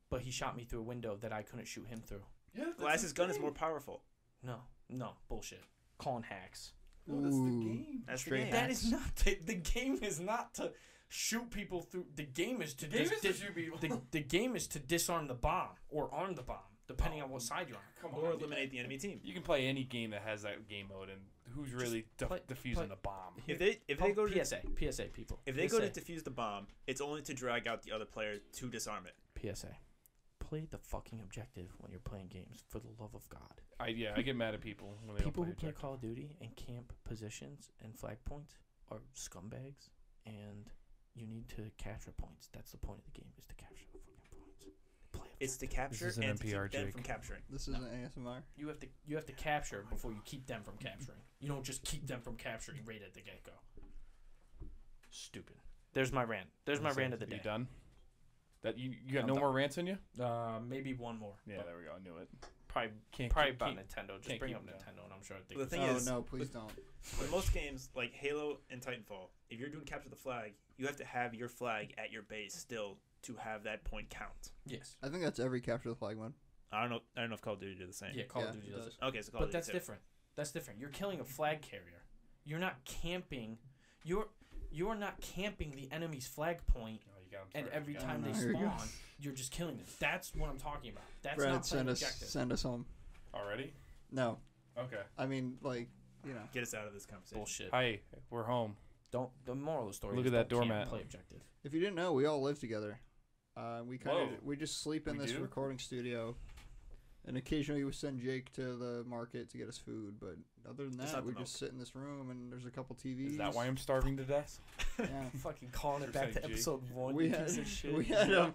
But he shot me through a window that I couldn't shoot him through. Yeah, that's Glass's his gun is thing. more powerful. No, bullshit. Calling hacks. No, that's the Ooh. game. That's the Straight game. hack. That is not the game. Is not to shoot people through. The game is to The game is to dis- shoot people. the game is to disarm the bomb or arm the bomb, depending on what side you're on. Come Or on, eliminate the enemy team. You can play any game that has that game mode, and who's really defusing play- the bomb? If they go to PSA people. if they go to PSA. defuse the bomb, it's only to drag out the other player to disarm it. PSA. Play the fucking objective when you're playing games, for the love of God. I get mad at people when they People who don't play play objective. Call of Duty and camp positions and flag points are scumbags, and you need to capture points. That's the point of the game, is to capture the fucking points. Play It's to objective. capture is an and to NPR, keep them Jake. from capturing. This is an ASMR. You have to capture before you keep them from capturing. You don't just keep them from capturing right at the get go. Stupid. There's my rant. There's my rant of the You day. done? That you got I'm no done. more rants in you? Maybe one more. Yeah, but there we go. I knew it. probably Can't probably keep- about can't- Nintendo. Just can't bring keep up them down. Nintendo, and I'm sure they. The thing Oh is, no, please don't. with most games like Halo and Titanfall, if you're doing capture the flag, you have to have your flag at your base still to have that point count. Yes. I think that's every capture the flag one. I don't know if Call of Duty did the same. Yeah, Call Yeah, of Duty it does does. it. Okay, so Call But of Duty that's too. different. That's different. You're killing a flag carrier. You're not camping. You're not camping the enemy's flag point, Oh, you got 'em and started. every You got 'em. time they Here you go. spawn, you're just killing them. That's what I'm talking about. That's Brad, not playing send us objective. send us home. Already? No, Okay. I mean like Get us out of this conversation. Bullshit. Hi, we're home. Don't. The moral of the story. Look is at that don't camp, doormat. Play objective. if you didn't know, we all live together. Whoa. We just sleep in We this do? recording studio, and occasionally we send Jake to the market to get us food. But other than It's that, not we the just sit in this room and there's a couple TVs. Is that why I'm starving to death? Yeah. Fucking calling it back to Percentage G. episode 1. We you had piece of shit. we had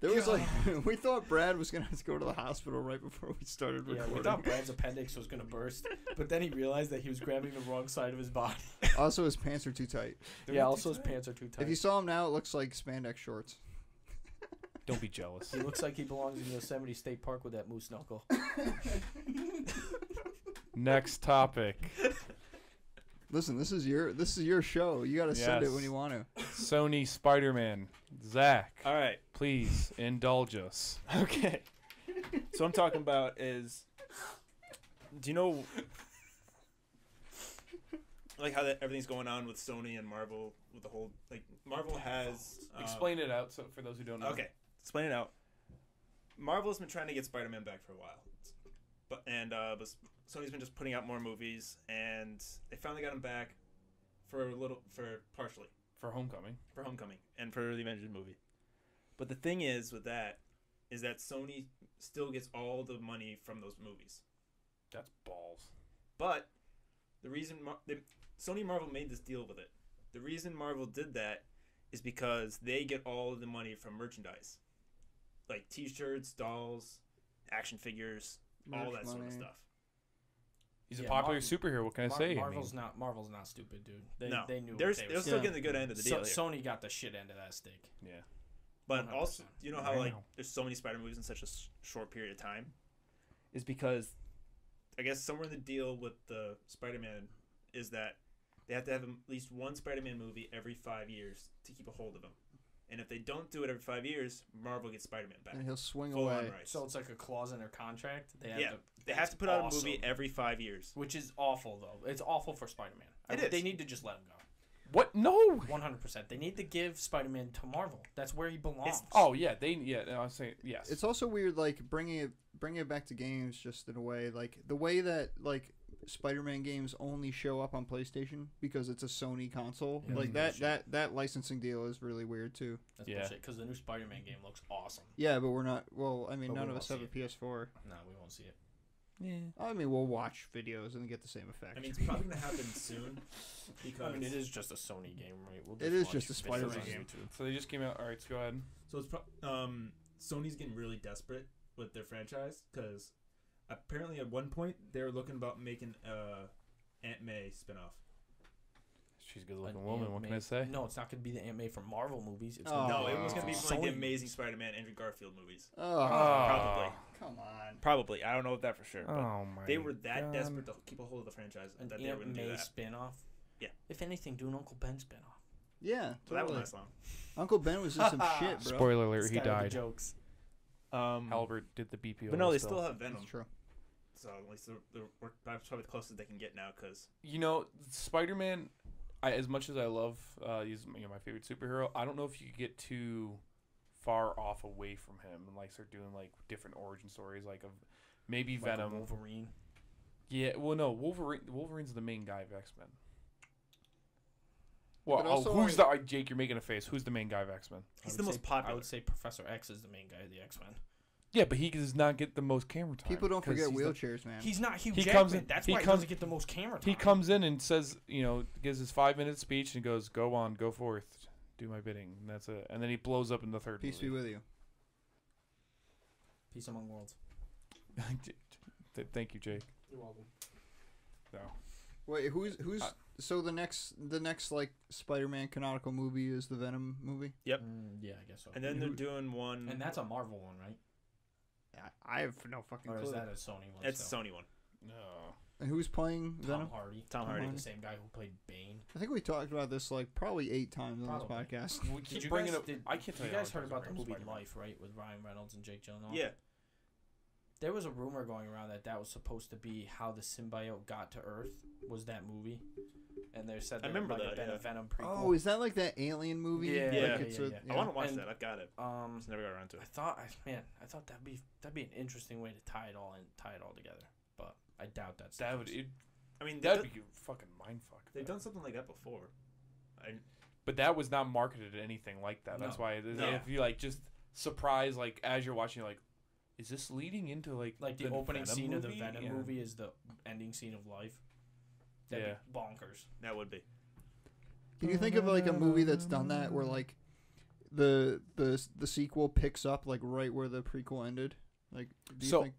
there was like we thought Brad was gonna have to go to the hospital right before we started Yeah, recording. we thought Brad's appendix was gonna burst, but then he realized that he was grabbing the wrong side of his body. Also, his pants are too tight. Yeah, also his pants are too tight. If you saw him now, it looks like spandex shorts. Don't be jealous. He looks like he belongs in Yosemite State Park with that moose knuckle. Next topic. Listen, this is your show. You gotta send it Yes. when you want to. Sony Spider-Man. Zach, All right. please indulge us. Okay. So I'm talking about is, do you know, like how everything's going on with Sony and Marvel with the whole like Marvel has Explain it out so for those who don't know. Okay, explain it out. Marvel's been trying to get Spider-Man back for a while, but Sony's been just putting out more movies, and they finally got him back for partially For Homecoming. for Homecoming and for the Avengers movie. But the thing is with that is that Sony still gets all the money from those movies. That's balls. But the reason Sony and Marvel made this deal with it, the reason Marvel did that is because they get all of the money from merchandise, like T-shirts, dolls, action figures, all Merch that sort of money. stuff. He's a Yeah, popular Marvel- superhero. What can I say? Marvel's not stupid, dude. They knew they're what they were still Yeah. getting the good end of the deal. here. Sony got the shit end of that steak. Yeah. But 100%. also, you know how like Wow. there's so many Spider movies in such a short period of time, is because I guess somewhere in the deal with the Spider-Man is that they have to have at least one Spider-Man movie every 5 years to keep a hold of him, and if they don't do it every 5 years, Marvel gets Spider-Man back. And he'll swing Full on away. rights. So it's like a clause in their contract. They have Yeah, to. They have to put out a movie every 5 years. which is awful though. It's awful for Spider-Man. It is. They need to just let him go. What? No. 100%. They need to give Spider-Man to Marvel. That's where he belongs. Oh yeah, I was saying yes. It's also weird, like bringing it back to games, just in a way, like the way that like Spider-Man games only show up on PlayStation because it's a Sony console. Yeah, Like that's that licensing deal is really weird too. That's Yeah. bullshit. Because the new Spider-Man game looks awesome. Yeah, but we're not. Well, I mean, But we none of won't us have see a PS4. No, we won't see it. yeah. I mean, we'll watch videos and get the same effect. I mean, it's probably gonna happen soon because I mean, it is just a Sony game, right? We'll It is watch just a videos Spider-Man on game. YouTube. So they just came out. All right, so go ahead. So it's Sony's getting really desperate with their franchise because apparently at one point they were looking about making Aunt May spinoff. She's a good-looking An woman. Aunt What can May- I say? No, it's not going to be the Aunt May from Marvel movies. It's Oh. gonna no, be it was gonna be Sony like the movies. Amazing Spider-Man Andrew Garfield movies. oh, Probably. come on. Probably, I don't know that for sure. But Oh my. they were that God. desperate to keep a hold of the franchise An that they were Aunt gonna do May that. spinoff. Yeah. If anything, do an Uncle Ben spinoff. Yeah, So that totally. was long. Uncle Ben was in some shit, bro. Spoiler alert: This he guy with the died. Jokes. Albert, did the BPO. but no, they still. still have Venom. That's true. So at least that's probably the closest they can get now. Because You know, Spider-Man. As much as I love, he's my favorite superhero. I don't know if you could get too far off away from him and like start doing like different origin stories, like of maybe Like a Venom. Wolverine. Yeah, well, no, Wolverine's the main guy of X-Men. Well, but also, who's the Jake? You're making a face. Who's the main guy of X-Men? I he's would the most say- popular. I would say Professor X is the main guy of the X-Men. Yeah, but he does not get the most camera time. People don't 'cause forget he's the- wheelchairs, man. He's not Hugh He Jackman. comes in- That's he why he comes- doesn't get the most camera time. He comes in and says, gives his 5-minute speech and goes, "Go on, go forth, do my bidding," and that's it. And then he blows up in the third Peace be movie. with you. Peace among worlds. Thank you, Jake. You're welcome. No. Wait, who's Uh, so the next like Spider-Man canonical movie is the Venom movie? Yep. Yeah, I guess so. And then they're doing one. And that's a Marvel one, right? I have no fucking Or clue. is that a Sony one? It's a still? Sony one. No. And who's playing Tom Venom? Hardy. Tom Hardy. The same guy who played Bane. I think we talked about this like probably 8 times on Probably. this podcast. We Did keep you bringing guys, up. did, I can't tell you you. guys how heard many about the times I movie bring Spider-Man. Life, right? With Ryan Reynolds and Jake Gyllenhaal? Yeah. There was a rumor going around that was supposed to be how the symbiote got to Earth. Was that movie? And they said I that remember it might have that, been yeah. a Venom prequel. Oh, is that like that Alien movie? Yeah, Like yeah, it's yeah. I want to watch And, that. I've got it. Just never got around to it. I thought that'd be an interesting way to tie it all together. But I doubt that's That would. I mean, That'd be a fucking mindfuck. they've done something like that before. But that was not marketed to anything like that. That's No. why No. if you like just surprise like as you're watching, you're like, is this leading into like the opening Venom scene of the movie? Venom Yeah. movie is the ending scene of Life. That'd be bonkers. That would be. Can you think of like a movie that's done that where like the sequel picks up like right where the prequel ended? Like,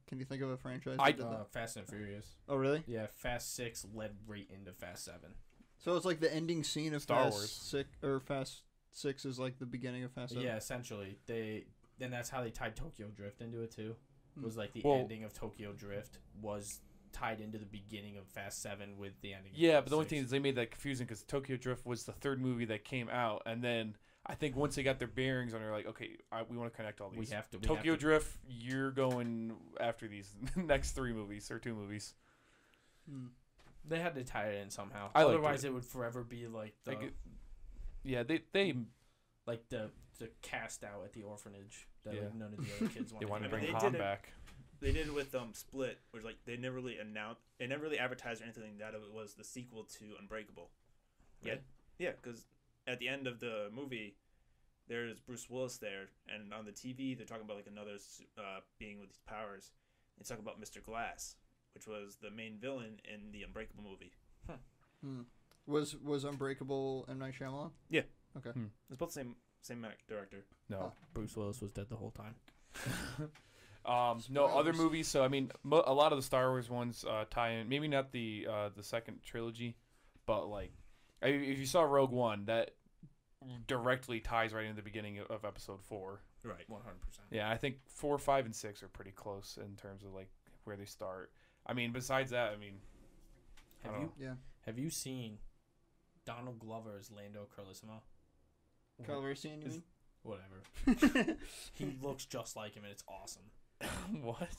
can you think of a franchise? that did that? Fast and Furious. Oh, really? Yeah, Fast 6 led right into Fast 7. So it's like the ending scene of Star Fast Wars. 6 or Fast 6 is like the beginning of Fast 7. Yeah, essentially. Then that's how they tied Tokyo Drift into it too. Was like the Well- ending of Tokyo Drift was tied into the beginning of Fast 7 with the ending. Yeah, of but the only Fast thing 6. is they made that confusing because Tokyo Drift was the third movie that came out, and then I think once they got their bearings on, they're like, okay, we want to connect all these. we have to Tokyo Drift, you're going after these next 3 movies or 2 movies. Hmm. They had to tie it in somehow. I liked Otherwise, it. it would forever be like the Like, yeah, they like the cast out at the orphanage that Yeah. like none of the other kids they wanted to wanted bring They Han did it. back. They did it with Split, which like they never really advertised or anything that it was the sequel to Unbreakable. Really? Yeah, because at the end of the movie, there's Bruce Willis there, and on the TV they're talking about like another being with these powers. It's talking about Mr. Glass, which was the main villain in the Unbreakable movie. Hmm. Was Unbreakable M. Night Shyamalan? Yeah. Okay. It's both the same director. No. Bruce Willis was dead the whole time. No other Spoilers. movies. So I mean, a lot of the Star Wars ones tie in. Maybe not the second trilogy, but like, if you saw Rogue One, that directly ties right into the beginning of Episode 4. Right. 100%. Yeah, I think 4, 5, and 6 are pretty close in terms of like where they start. I mean, besides that, I mean, I don't know. Yeah. Have you seen Donald Glover as Lando Carlissimo? Calrissian, you mean? Whatever. He looks just like him, and it's awesome. What?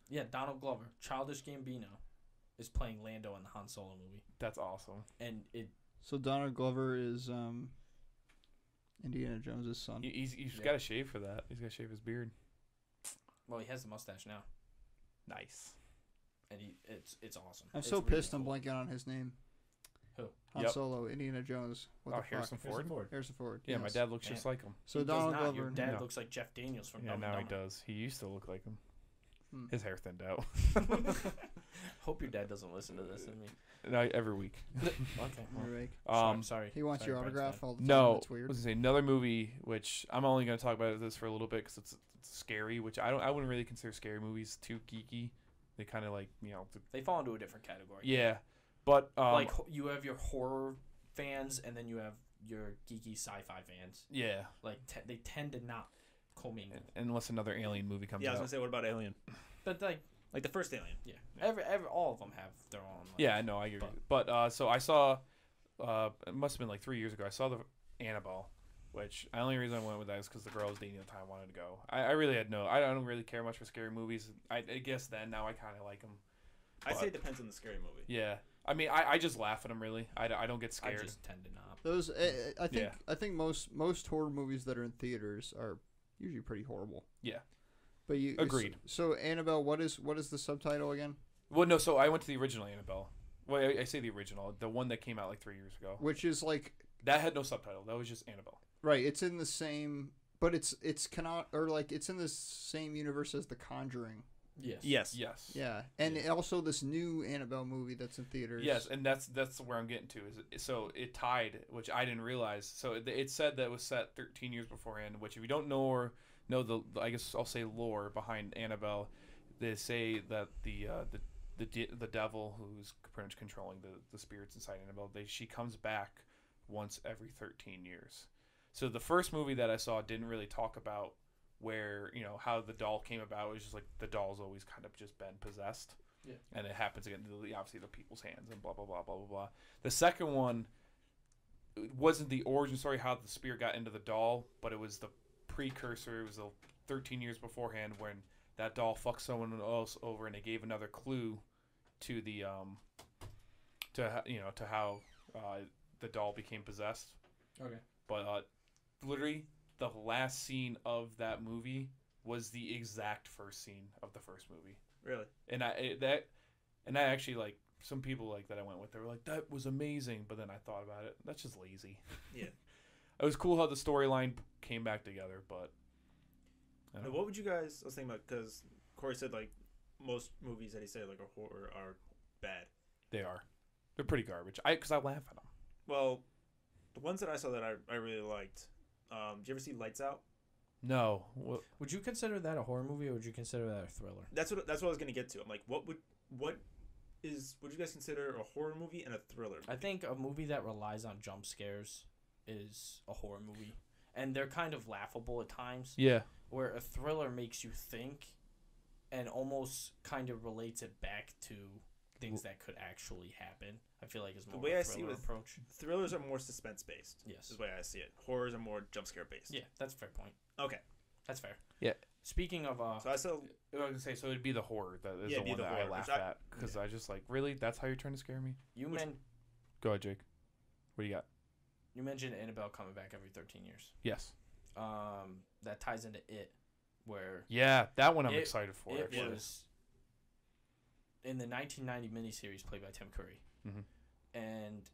Yeah, Donald Glover, Childish Gambino, is playing Lando in the Han Solo movie, That's awesome. and it. So Donald Glover is Indiana Jones's son. He's Yeah. got to shave for that. He's got to shave his beard. Well, he has the mustache now, Nice. and it's awesome. I'm It's so really pissed I'm cool. blanking on his name. Who? Han Yep. Solo, Indiana Jones. What the Harrison fuck? Ford. Harrison Ford. Yeah, my yes. dad looks Man. just like him. So He does Donald not. Glover. Your dad No. looks like Jeff Daniels from Yeah, Dumb and now he Dumber. does. He used to look like him. Hmm. His hair thinned out. Hope your dad doesn't listen to this. I mean, No, every week. okay. Well, You're right. sorry. He wants sorry, your Brent's autograph dad. all the time. No, That's weird. I was gonna say another movie which I'm only gonna talk about this for a little bit because it's scary, which I wouldn't really consider scary movies too geeky. They kind of like They fall into a different category. yeah, but Like you have your horror fans, and then you have your geeky sci-fi fans. yeah, Like they tend to not commingle. unless another alien movie comes Yeah, I was out. gonna say, what about Alien? But like Like the first Alien. yeah, every all of them have their own. Like, Yeah, I know, I agree. But so I saw, it must have been like 3 years ago. I saw the Annabelle, which the only reason I went with that is because the girl I was dating at the time wanted to go. I really had I don't really care much for scary movies. I guess then now I kind of like them. I'd say it depends on the scary movie. Yeah, I mean I just laugh at them really. I don't get I scared. just tend to not. Those Yeah. I think most horror movies that are in theaters are usually pretty horrible. Yeah. But you Agreed. So Annabelle, what is the subtitle again? Well, no, so I went to the original Annabelle. Well, I say the original, the one that came out like 3 years ago. Which is like That had no subtitle. That was just Annabelle. right. It's in the same, but it's cannot or like it's in the same universe as The Conjuring. Yes. Yes. Yes. Yeah, and also this new Annabelle movie that's in theaters. Yes, and that's where I'm getting to. So it tied, which I didn't realize. So it said that it was set 13 years beforehand. Which, if you don't know or know the I guess I'll say lore behind Annabelle, they say that the devil who's pretty much controlling the spirits inside Annabelle, she comes back once every 13 years. So the first movie that I saw didn't really talk about where how the doll came about. It was just like the doll's always kind of just been possessed. Yeah. And it happens again, obviously, the people's hands and blah, blah, blah, blah, blah, blah. The second one wasn't the origin story, how the spirit got into the doll, but it was the precursor. It was 13 years beforehand when that doll fucked someone else over, and it gave another clue to the to how the doll became possessed. Okay. But literally, the last scene of that movie was the exact first scene of the first movie. Really? And I actually, like, some people like that I went with, they were like, that was amazing. But then I thought about it. That's just lazy. Yeah. It was cool how the storyline came back together, but. Now, what would you guys? I was thinking about, because Corey said like most movies that he said like are horror are bad. They are. They're pretty garbage. Because I laugh at them. Well, the ones that I saw that I really liked. Did you ever see Lights Out? No. Would you consider that a horror movie, or would you consider that a thriller? That's what I was gonna get to. I'm like, would you guys consider a horror movie and a thriller movie? I think a movie that relies on jump scares is a horror movie, and they're kind of laughable at times. Yeah. Where a thriller makes you think, and almost kind of relates it back to things that could actually happen. I feel like it's more the way of a I see thriller with approach. Thrillers are more suspense based. Yes. Is the way I see it. Horrors are more jump scare based. Yeah, that's a fair point. Okay. That's fair. Yeah. Speaking of So I saw. I was gonna say, so it'd be the horror that is Yeah, the be one the that horror, I laugh which I- at, because I just like, really, that's how you're trying to scare me? you Go ahead, Jake. What do you got? you mentioned Annabelle coming back every 13 years. Yes. That ties into It, where Yeah, that one I'm It- excited for. it actually. was in the 1990 miniseries played by Tim Curry. Mhm. And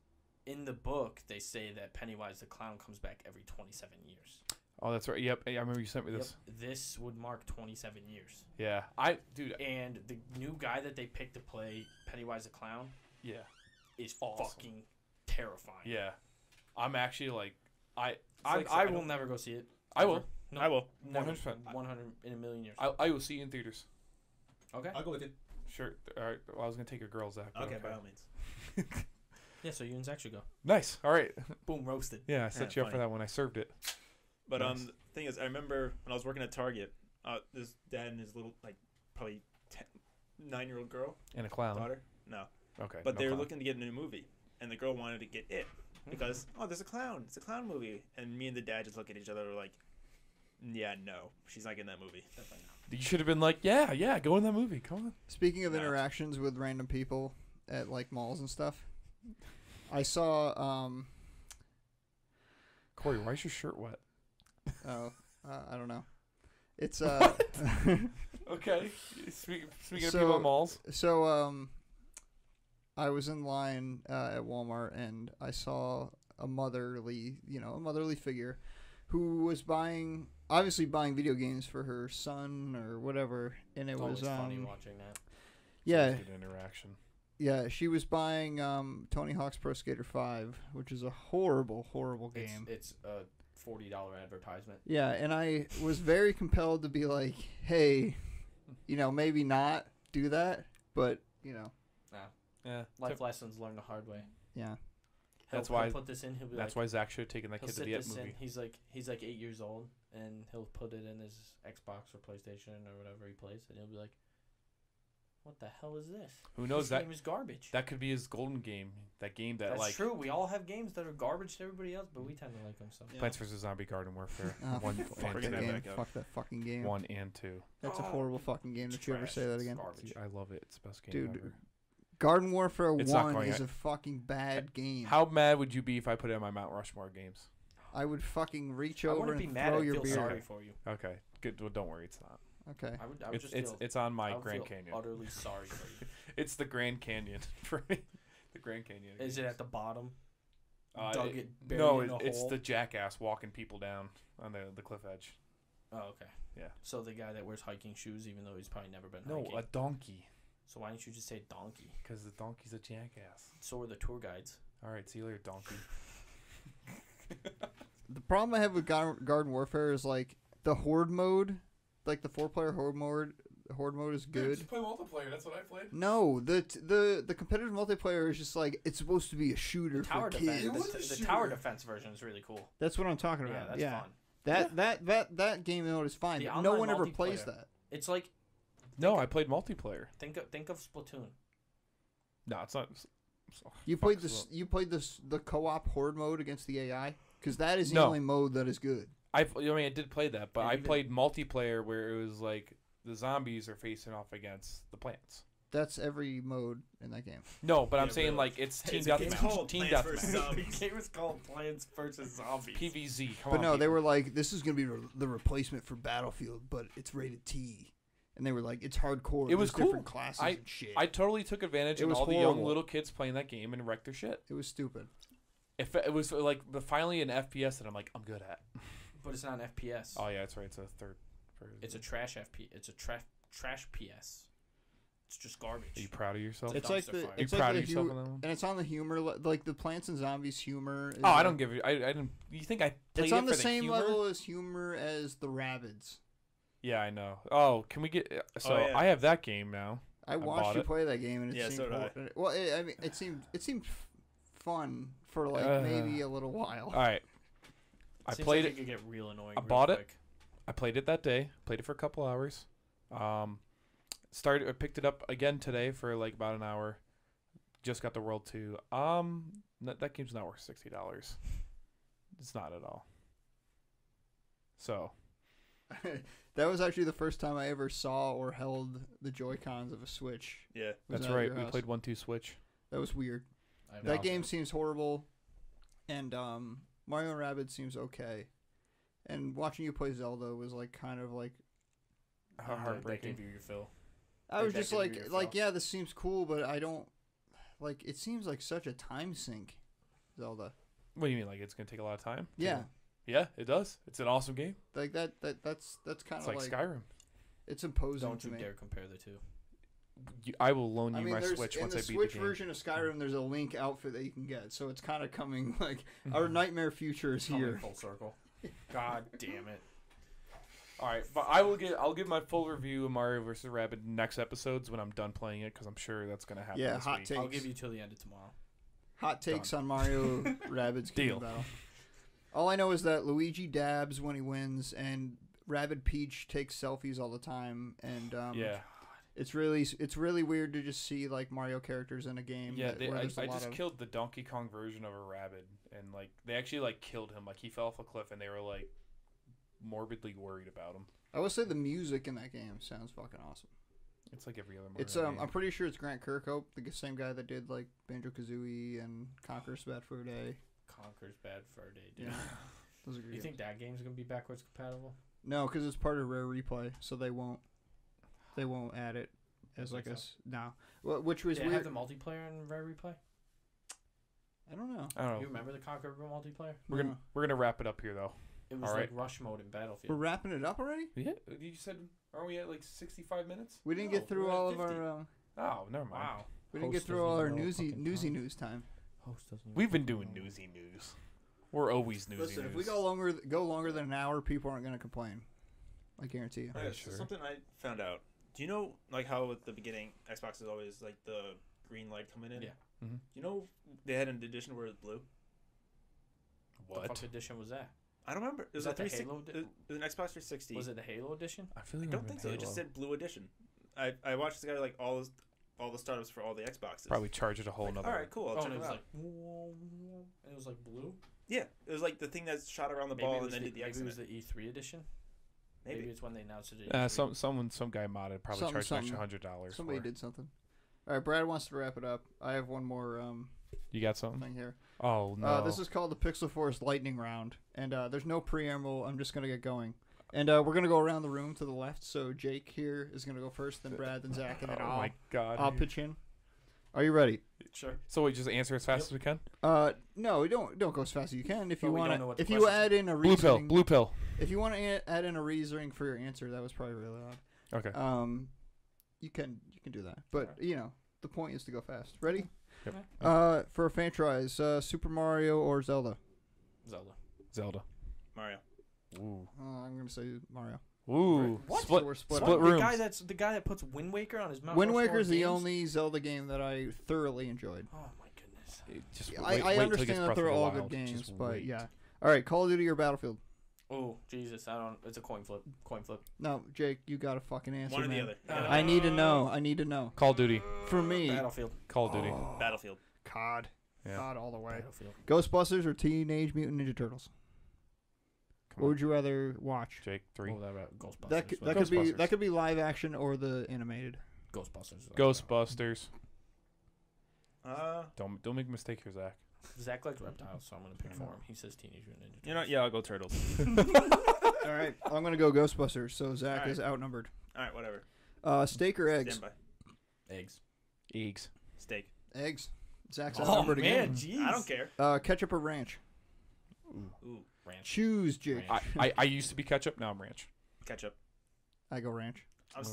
in the book, they say that Pennywise the Clown comes back every 27 years. Oh, that's right. Yep, I remember you sent me this. Yep. This would mark 27 years. Yeah, dude. And the new guy that they picked to play Pennywise the Clown Yeah, is Awesome. fucking terrifying. yeah. I'm actually like, I I will never go see it. I will. Ever. No, I will. never. 100%. 100 in a million years. I will see you in theaters. Okay. I'll go with you. Sure. All right. Well, I was gonna take your girls out. but Okay, by all means. Yeah, so you and Zach should go. Nice. All right. Boom, roasted. Yeah, I set Yeah, you up for funny. that when I served it. But Nice. the thing is, I remember when I was working at Target, this dad and his little like probably 9-year-old girl And a clown. daughter. No, Okay. but no they were clown. looking to get a new movie, and the girl wanted to get It Mm-hmm. because there's a clown. It's a clown movie, and me and the dad just look at each other like, yeah, no, she's not getting that movie. You should have been like, yeah, go in that movie. Come on. Speaking of No. interactions with random people at like malls and stuff, I saw Corey, why is your shirt wet? I don't know. It's Okay. Speaking of So- people at malls. so I was in line at Walmart and I saw a motherly figure who was obviously buying video games for her son or whatever, and it It's was always funny watching that. yeah, Good interaction. yeah, she was buying Tony Hawk's Pro Skater 5, which is a horrible game. It's a $40 advertisement. Yeah, and I was very compelled to be like, hey, maybe not do that, but Yeah. Life lessons learned the hard way. yeah. That's He'll why- put this in. He'll be That's like, why Zach should have taken that he'll kid to sit the It this in. movie. He's like 8 years old, and he'll put it in his Xbox or PlayStation or whatever he plays, and he'll be like, "What the hell is this? Who knows This that game is garbage." that could be his golden game. That game that That's like true. We all have games that are garbage to everybody else, but we tend to like them. So Yeah. Plants vs Zombie Garden Warfare Oh, one, fuck and that Bring that game. back up. Fuck that fucking game. 1 and 2. That's a Oh, horrible fucking game. it's Don't you ever trash. say that It's again. garbage. I love it. It's the best game Dude, ever. Garden Warfare It's not 1 going is yet. a fucking bad game. How mad would you be if I put it on my Mount Rushmore games? I would fucking reach I over wouldn't be and mad. throw I your feel beer. sorry for you. Okay, good. Well, don't worry, it's not. Okay. I would It's just it's feel. it's on I my would Grand feel Canyon. utterly sorry for you. It's the Grand Canyon for me. The Grand Canyon. Is it at the bottom? Uh, Dug it- it buried no, in a it's hole? the jackass walking people down on the cliff edge. Oh, okay. Yeah. So the guy that wears hiking shoes, even though he's probably never been No, hiking. a donkey. So why didn't you just say donkey? Because the donkey's a jackass. So are the tour guides. All right, see you later, donkey. The problem I have with Garden Warfare is like the horde mode, like the 4-player horde mode. Horde mode is good. play multiplayer. That's what I played. No, the competitive multiplayer is just like it's supposed to be a shooter The tower for defense. kids. It was a The tower shooter. defense version is really cool. That's what I'm talking Yeah, about. that's fun. That game mode is fine. The But no online one ever plays multiplayer. that. It's like No, I played multiplayer. think of Splatoon. No, it's not. You Fuck played Splatoon. this. You played this the co-op horde mode against the AI because that is the No. only mode that is good. I did play that, but And I even- played multiplayer where it was like the zombies are facing off against the plants. That's every mode in that game. No, but I'm Yeah, saying really. like it's team It's deathmatch. called Team Plants vs. deathmatch. Zombies. The game is called Plants vs. Zombies. PVZ. Come But on, no, they people. were like, this is gonna be the replacement for Battlefield, but it's rated T. And they were like, it's hardcore. It was There's different cool. classes I- and shit. I totally took advantage It of was all the young horrible. little kids playing that game and wrecked their shit. It was stupid. If it was like finally an FPS that I'm like I'm good at. But it's not an FPS. Oh yeah, that's right. It's a third. It's a trash FP. It's a trash PS. It's just garbage. Are you proud of yourself? It's It's like dumpster the fire. Are you it's proud like of the yourself hu- on that one? and it's on the humor like the Plants and Zombies humor. Is Oh, I like- don't give you. I didn't. You think I played It's it on for the same humor? level as humor as the Rabbids. Yeah, I know. Oh, can we get? So yeah. I have that game now. I bought watched you it. play that game and it Yeah, seemed so did I. well. I mean, it seemed fun for like maybe a little while. All right. I Seems played like it. It could get real annoying. I real bought it. quick. I played it that day. Played it for a couple hours. I picked it up again today for like about an hour. Just got the World 2. That game's not worth $60. It's not at all. So That was actually the first time I ever saw or held the Joy-Cons of a Switch. Yeah. Was that's at right. your We house. played 1-2 Switch. That was weird. I That know. game seems horrible, and Mario and Rabbids seems okay. And watching you play Zelda was like kind of like That Heartbreaking. gave you your fill. I was That just could be like your like fault. yeah, this seems cool, but I don't like. It seems like such a time sink, Zelda. What do you mean? Like it's gonna take a lot of time? Yeah, Yeah, it does. It's an awesome game. like that's kind It's of like like Skyrim. it's imposing Don't to you me. dare compare the two. I will loan you I mean, my there's Switch in once the I beat Switch the game. version of Skyrim. There's a Link outfit that you can get, so it's kind of coming like Mm-hmm. our nightmare future is Coming here. full circle. God damn it. All right, but I'll give my full review of Mario vs. Rabbids next episodes when I'm done playing it because I'm sure that's gonna happen. Yeah, this hot week. take. I'll give you till the end of tomorrow. Hot takes on Mario Rabbids Deal. Kingdom Battle. All I know is that Luigi dabs when he wins, and Rabbid Peach takes selfies all the time, and Yeah, it's really weird to just see like Mario characters in a game. yeah. where there's a I lot just of- killed the Donkey Kong version of a rabbit, and like they actually like killed him. Like he fell off a cliff, and they were like morbidly worried about him. I will say the music in that game sounds fucking awesome. It's like every other Mario It's game. I'm pretty sure it's Grant Kirkhope, the same guy that did like Banjo Kazooie and Conquer's Bad Fur Day. Conker's Bad Fur Day, dude. Yeah, those are good. You games. think that game's gonna be backwards compatible? No, because it's part of Rare Replay, so they won't add it as Don't like think a no. Which was Did it weird. have the multiplayer in Rare Replay? I don't know. I don't know. You remember the Conker multiplayer? We're gonna wrap it up here though. It was All like right. rush mode in Battlefield. We're wrapping it up already. Yeah, you said aren't we at like 65 minutes? We didn't No, get through we're at all of 50. our. Oh, never mind. Wow. We didn't get Host through doesn't all our even know newsy fucking newsy time. news time. Host doesn't even We've been fucking doing know. newsy news. We're always newsy Listen, news. if we go longer than an hour, people aren't gonna complain. I guarantee you. Yeah, Okay, sure. so something I found out. Do you know like how at the beginning Xbox is always like the green light coming in? Yeah. Mhm. You know they had an edition where it's blue. What What? fuck edition was that? I don't remember. It was, Was a that the 360 Halo it was an Xbox 360. Was it the Halo edition? I feel like I don't think so. It just said blue edition. I watched this guy like all the startups for all the Xboxes. probably charge it a whole Like, nother. all right, cool. I'll Oh, check and it it was out. like, and it was like blue. Yeah, it was like the thing that shot around the Maybe ball it and was then the, did the maybe X it in was it. the E3 edition. Maybe Maybe. it's when they announced it. At E3. Some guy modded probably Something- charged an extra something. $100. Somebody for. did something. All right, Brad wants to wrap it up. I have one more You got something? thing here. Oh no. This is called the Pixel Force Lightning Round, and there's no preamble. I'm just gonna get going, and we're gonna go around the room to the left. So Jake here is gonna go first, then Brad, then Zach, and then oh my god. I'll pitch in. Are you ready? Sure. So we just answer as fast as we can. No, don't go as fast as you can. If But you we don't want know to, what the if you questions add in a Blue pill. reasoning, Blue pill. if you want to add in a reasoning for your answer, that was probably really loud. Okay. You can do that, but you know the point is to go fast. Ready? Yep. For a franchise, Super Mario or Zelda? Zelda. Zelda. Mario. Ooh. I'm gonna say Mario. Ooh. What? Split. So we're split Split up. rooms. The guy that puts Wind Waker on his Mount Wind Rushmore Waker is the games? only Zelda game that I thoroughly enjoyed. Oh my goodness. Just Yeah, wait- I wait till it understand gets that Breath they're of the all good Wild. games, Just but wait. yeah. All right, Call of Duty or Battlefield? Oh Jesus! I don't. It's a coin flip. Coin flip. No, Jake, you got to fucking answer. One or the man. other. I need to know. I need to know. Call of Duty. For me, Battlefield. Call of Duty. Oh, Battlefield. COD. Yeah. COD all the way. Battlefield. Ghostbusters or Teenage Mutant Ninja Turtles? What would you rather watch? Jake, 3. What about Ghostbusters? That could be live action or the animated. Ghostbusters. Ghostbusters. Uh, Don't make a mistake here, Zach. Zach likes reptiles, so I'm gonna pick for him. He says Teenage Mutant Ninja Turtles. you know, yeah, I'll go Turtles. All right, I'm gonna go Ghostbusters. So Zach All right. is outnumbered. All right, whatever. Steak or eggs? Stand by. Eggs. Eggs. Steak. Eggs. Zach's Oh outnumbered man, again. jeez. I don't care. Ketchup or ranch? Ooh, Ranch. Choose, Jake. Ranch. I used to be ketchup. Now I'm ranch. ketchup. I go ranch. I'm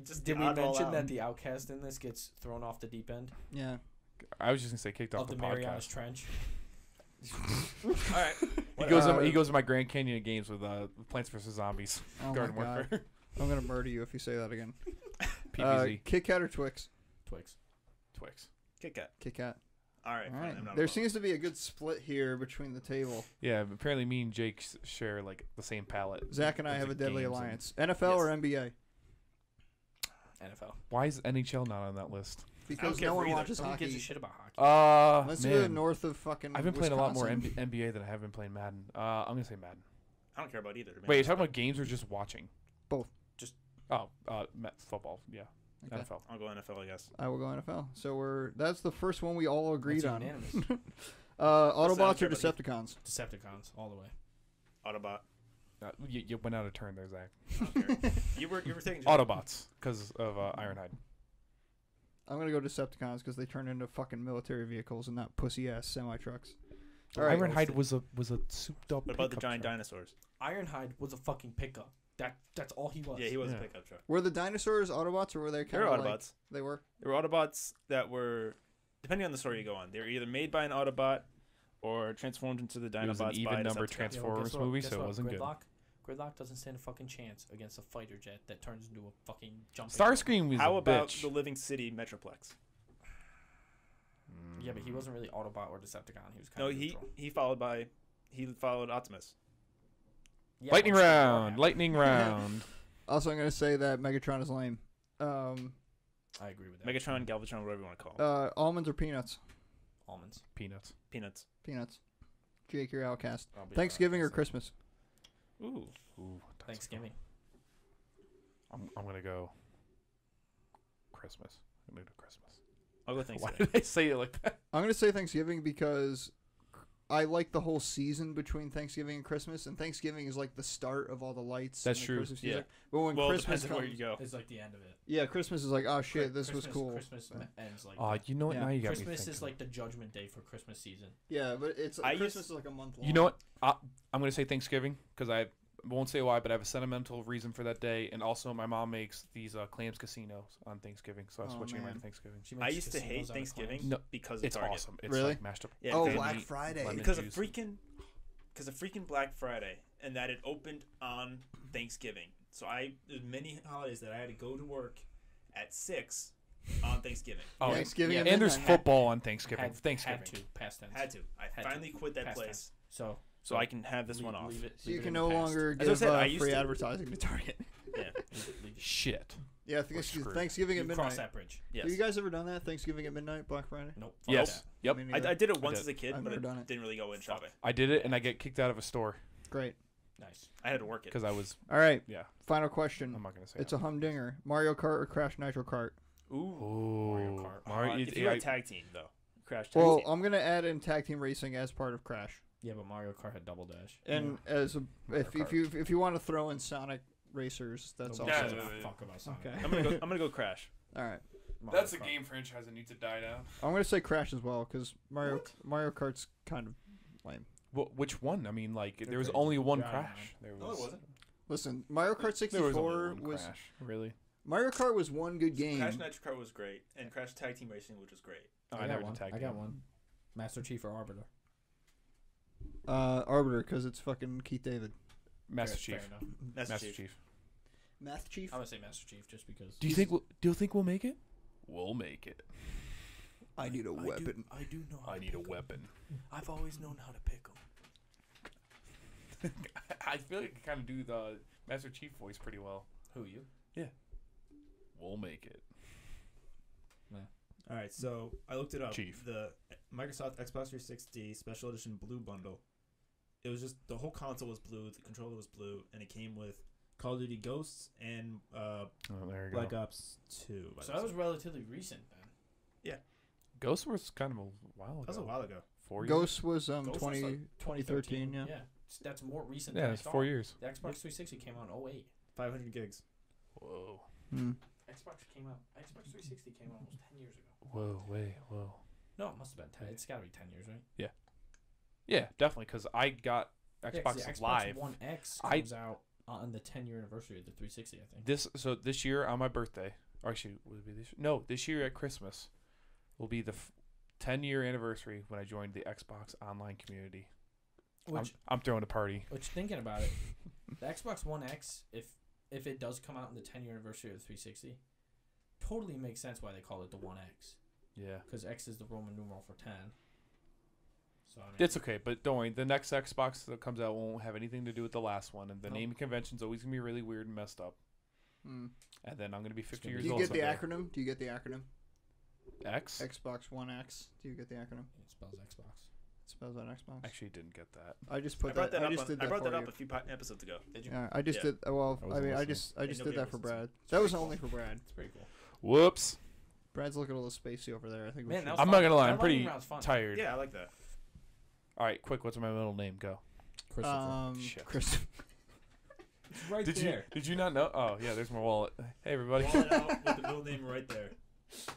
just. Did the we oddball mention out. that the outcast in this gets thrown off the deep end Yeah. I was just gonna say kicked off of the the Marianas podcast. Trench? All right. He goes to my Grand Canyon games with Plants vs Zombies. Oh Garden my God. Warfare. I'm gonna murder you if you say that again. PVZ. Kit Kat or Twix? Twix. Twix. Kit Kat. Kit Kat. All right. All fine, right. I'm not There alone. seems to be a good split here between the table. Yeah, apparently me and Jake share like the same palette. Zach and I With have the a deadly games and- alliance. NFL or NBA? NFL. Why is NHL not on that list? Because care no for one either. watches Nobody gives a hockey. shit about hockey. Unless you live Man. north of fucking I've been playing a lot more Wisconsin. NBA than I have been playing Madden. I'm gonna say Madden. I don't care about either. Man. Wait, you're talking about games or just watching? Both. Just football. Yeah, Okay. NFL. I'll go NFL, I guess. I will go NFL. So that's the first one we all agreed That's on. unanimous. Autobots care or about Decepticons? Decepticons all the way. Autobot. You went out of turn there, Zach. I don't care. you were taking Autobots because of Ironhide. I'm gonna go Decepticons because they turn into fucking military vehicles and not pussy ass semi trucks. All right. Ironhide was a souped up. What about the pickup giant truck. dinosaurs? Ironhide was a fucking pickup. That's all he was. Yeah, he was Yeah. a pickup truck. Were the dinosaurs Autobots or were they They kind were of like Autobots. they were? There were Autobots that were, depending on the story you go on, they were either made by an Autobot or transformed into the Dinobots It was an by even a number Decepticon. Transformers guess what? movie, Guess so it what? wasn't good. Gridlock doesn't stand a fucking chance against a fighter jet that turns into a fucking jumping. Starscream was How a about bitch. the Living City Metroplex? Yeah, but he wasn't really Autobot or Decepticon. He was kind No, of he followed Optimus. Yeah, Lightning once they were round, happy. lightning round. Also, I'm gonna say that Megatron is lame. I agree with that. Megatron, Galvatron, whatever you want to call them. Almonds or peanuts? Almonds. Peanuts. Peanuts. Peanuts. Jake, you're outcast. I'll be Thanksgiving or alright. Christmas? Ooh. Ooh, Thanksgiving. I'm gonna go Christmas. I'm gonna go Christmas. I'll go Why Thanksgiving. did I say it like that? I'm gonna say Thanksgiving because I like the whole season between Thanksgiving and Christmas, and Thanksgiving is like the start of all the lights. That's and the true. Christmas Yeah. music. But when Well, it Christmas depends on where comes, you go. It's like the end of it. yeah, Christmas is like, oh shit, this was cool. Christmas ends like. Oh, that. you know what? Yeah. Now you got me Christmas thinking. is like the judgment day for Christmas season. Yeah, but it's I Christmas used- is like a month long. You know what? I'm gonna say Thanksgiving because I won't say why, but I have a sentimental reason for that day, and also my mom makes these clams casinos on Thanksgiving, so I'm Oh, switching right man. to Thanksgiving. She I makes used to hate casinos out of Thanksgiving clams. No, because of It's Target. awesome. It's Really? like mashed up. Yeah, Oh, because- Black meat, Friday. lemon because of juice. freaking Black Friday, and that it opened on Thanksgiving. So there's many holidays that I had to go to work at 6 on Thanksgiving. Oh, Thanksgiving yeah, and and there's midnight. football on Thanksgiving. Thanksgiving. Had to past tense. Had to. I Had to. finally quit that Past place tense. So so I can have this one off. Leave it, So you leave it can in no the past. longer As I give said, I used free to- advertising to Target. Yeah. Leave it. Shit. Yeah, We're screwed. Thanksgiving at You cross midnight. that bridge. Yes. Have you guys ever done that? Thanksgiving at midnight, Black Friday? Nope. fuck Yes. that. Yep. Me I neither. did it once did. as a kid, I've but never I done it. didn't really go in shopping. I did it, and I get kicked out of a store Great. Nice. I had to work it. because I was. All right, Yeah. final question. I'm not gonna say. It's a humdinger. Mario Kart or Crash Nitro Kart? Ooh. Ooh. Kart. Mario, If you're a tag team, though. Crash tag Well, team. I'm gonna add in tag team racing as part of Crash. Yeah, but Mario Kart had double dash. And as a, if you want to throw in Sonic Racers, that's Nobody also gives a yeah. fuck about Sonic. Okay. I'm gonna go Crash. all right. Mario That's a Kart. game franchise that needs to die down. I'm gonna say Crash as well because Mario Kart's kind of lame. Well, which one? I mean, like there was crazy. only one Yeah, I know, crash. There No, was. it wasn't. Listen, Mario Kart There was 64 only one was crash. Really? Mario Kart was one good game. Crash Nitro Kart was great, and Crash Tag Team Racing, which was great. Oh, I never got did one. tag I got team. one. Master Chief or Arbiter. Arbiter because it's fucking Keith David. Master Fair Chief. enough. Master Chief. Math Chief. I'm gonna say Master Chief just because. Do you think we'll make it? We'll make it. I need a weapon. I do know. How I to need a pick 'em. weapon. I've always known how to pick them. I feel like I kind of do the Master Chief voice pretty well. Who you? We'll make it. All right, so I looked it up. Chief. The Microsoft Xbox 360 Special Edition Blue Bundle it was just the whole console was blue, the controller was blue, and it came with Call of Duty Ghosts and there you Black go. Ops 2. So that was relatively recent then. Ghost was kind of a while ago. That was a while ago. 4 years. Ghost was Ghost was 20, like 2013, yeah. That's more recent Yeah, than I it's thought. 4 years. The Xbox 360 came out in 08. 500 gigs. Whoa. Xbox 360 came out almost 10 years ago. Whoa. Whoa. No, it must have been 10. It's got to be 10 years, right? Yeah, definitely. Because I got Yeah, 'cause Xbox the Xbox Live. One X I- comes out on the 10-year anniversary of the 360, I think. This year on my birthday, or actually, would it be this? No, this year at Christmas will be the 10-year anniversary when I joined the Xbox Online community. I'm throwing a party. Which, thinking about it, the Xbox One X, if it does come out in the 10-year anniversary of the 360, totally makes sense why they call it the One X. Yeah. Because X is the Roman numeral for 10. So I mean, It's okay, but don't worry. The next Xbox that comes out won't have anything to do with the last one, and the Nope. naming convention's always gonna be really weird and messed up. Mm. And then I'm gonna be 50 gonna years Do you old. get the someday. acronym? Do you get the acronym? X? Xbox One X. Do you get the acronym? it spells Xbox. It spells on Xbox. Actually, didn't get that. I just I put brought that. that I up. just did I that brought for that up you. a few episodes ago. Did you? Yeah, I just Yeah. did. Well, I I wasn't mean, I listening. just And did nobody that for listens. Brad. It's That was pretty only cool. for Brad. It's pretty cool. Whoops. Brad's looking a little spacey over there. I think. We Man, should. that was I'm fun. not gonna lie. That I'm pretty lightning round's fun. tired. Yeah, I like that. All right, quick. What's my middle name? Go. Christopher. Shit. Chris. It's right Did there. you not know? Oh yeah, there's my wallet. Hey everybody. Wallet out with the middle name right there.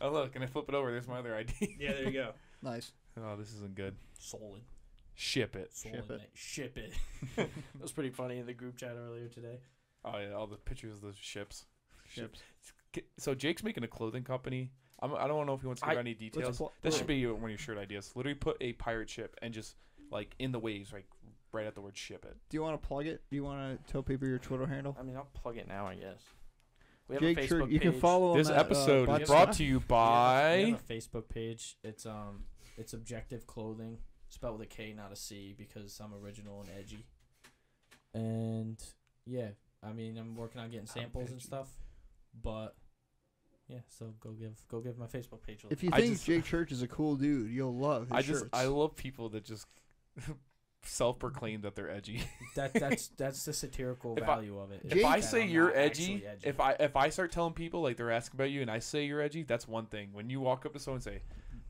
Oh look, and I flip it over. There's my other ID. Yeah, there you go. Nice. Oh, this isn't good. Solid. Ship it. Ship it. Ship it. That was pretty funny in the group chat earlier today. Oh yeah, all the pictures of the ships. Ships. So Jake's making a clothing company. I don't know if he wants to give any details. pl- That should be one of your shirt ideas. Literally put a pirate ship and just like in the waves, like right at the word ship it. Do you want to plug it? Do you want to tell people your Twitter handle? I mean, I'll plug it now, I guess. We have Jake a Church. Facebook You can page. follow him This at, episode Black is brought Sky. to you We by. have a Facebook page. It's Objective Clothing, spelled with a K, not a C, because I'm original and edgy. And yeah, I mean, I'm working on getting samples and edgy. stuff, but yeah. So go give my Facebook page a look. If you I think just- Jake Church is a cool dude, you'll love his shirts. I love people that just self-proclaim that they're edgy. that's the satirical If I- value of it. If I that say I'm you're not edgy, actually if I start telling people like they're asking about you and I say you're edgy, that's one thing. When you walk up to someone and say,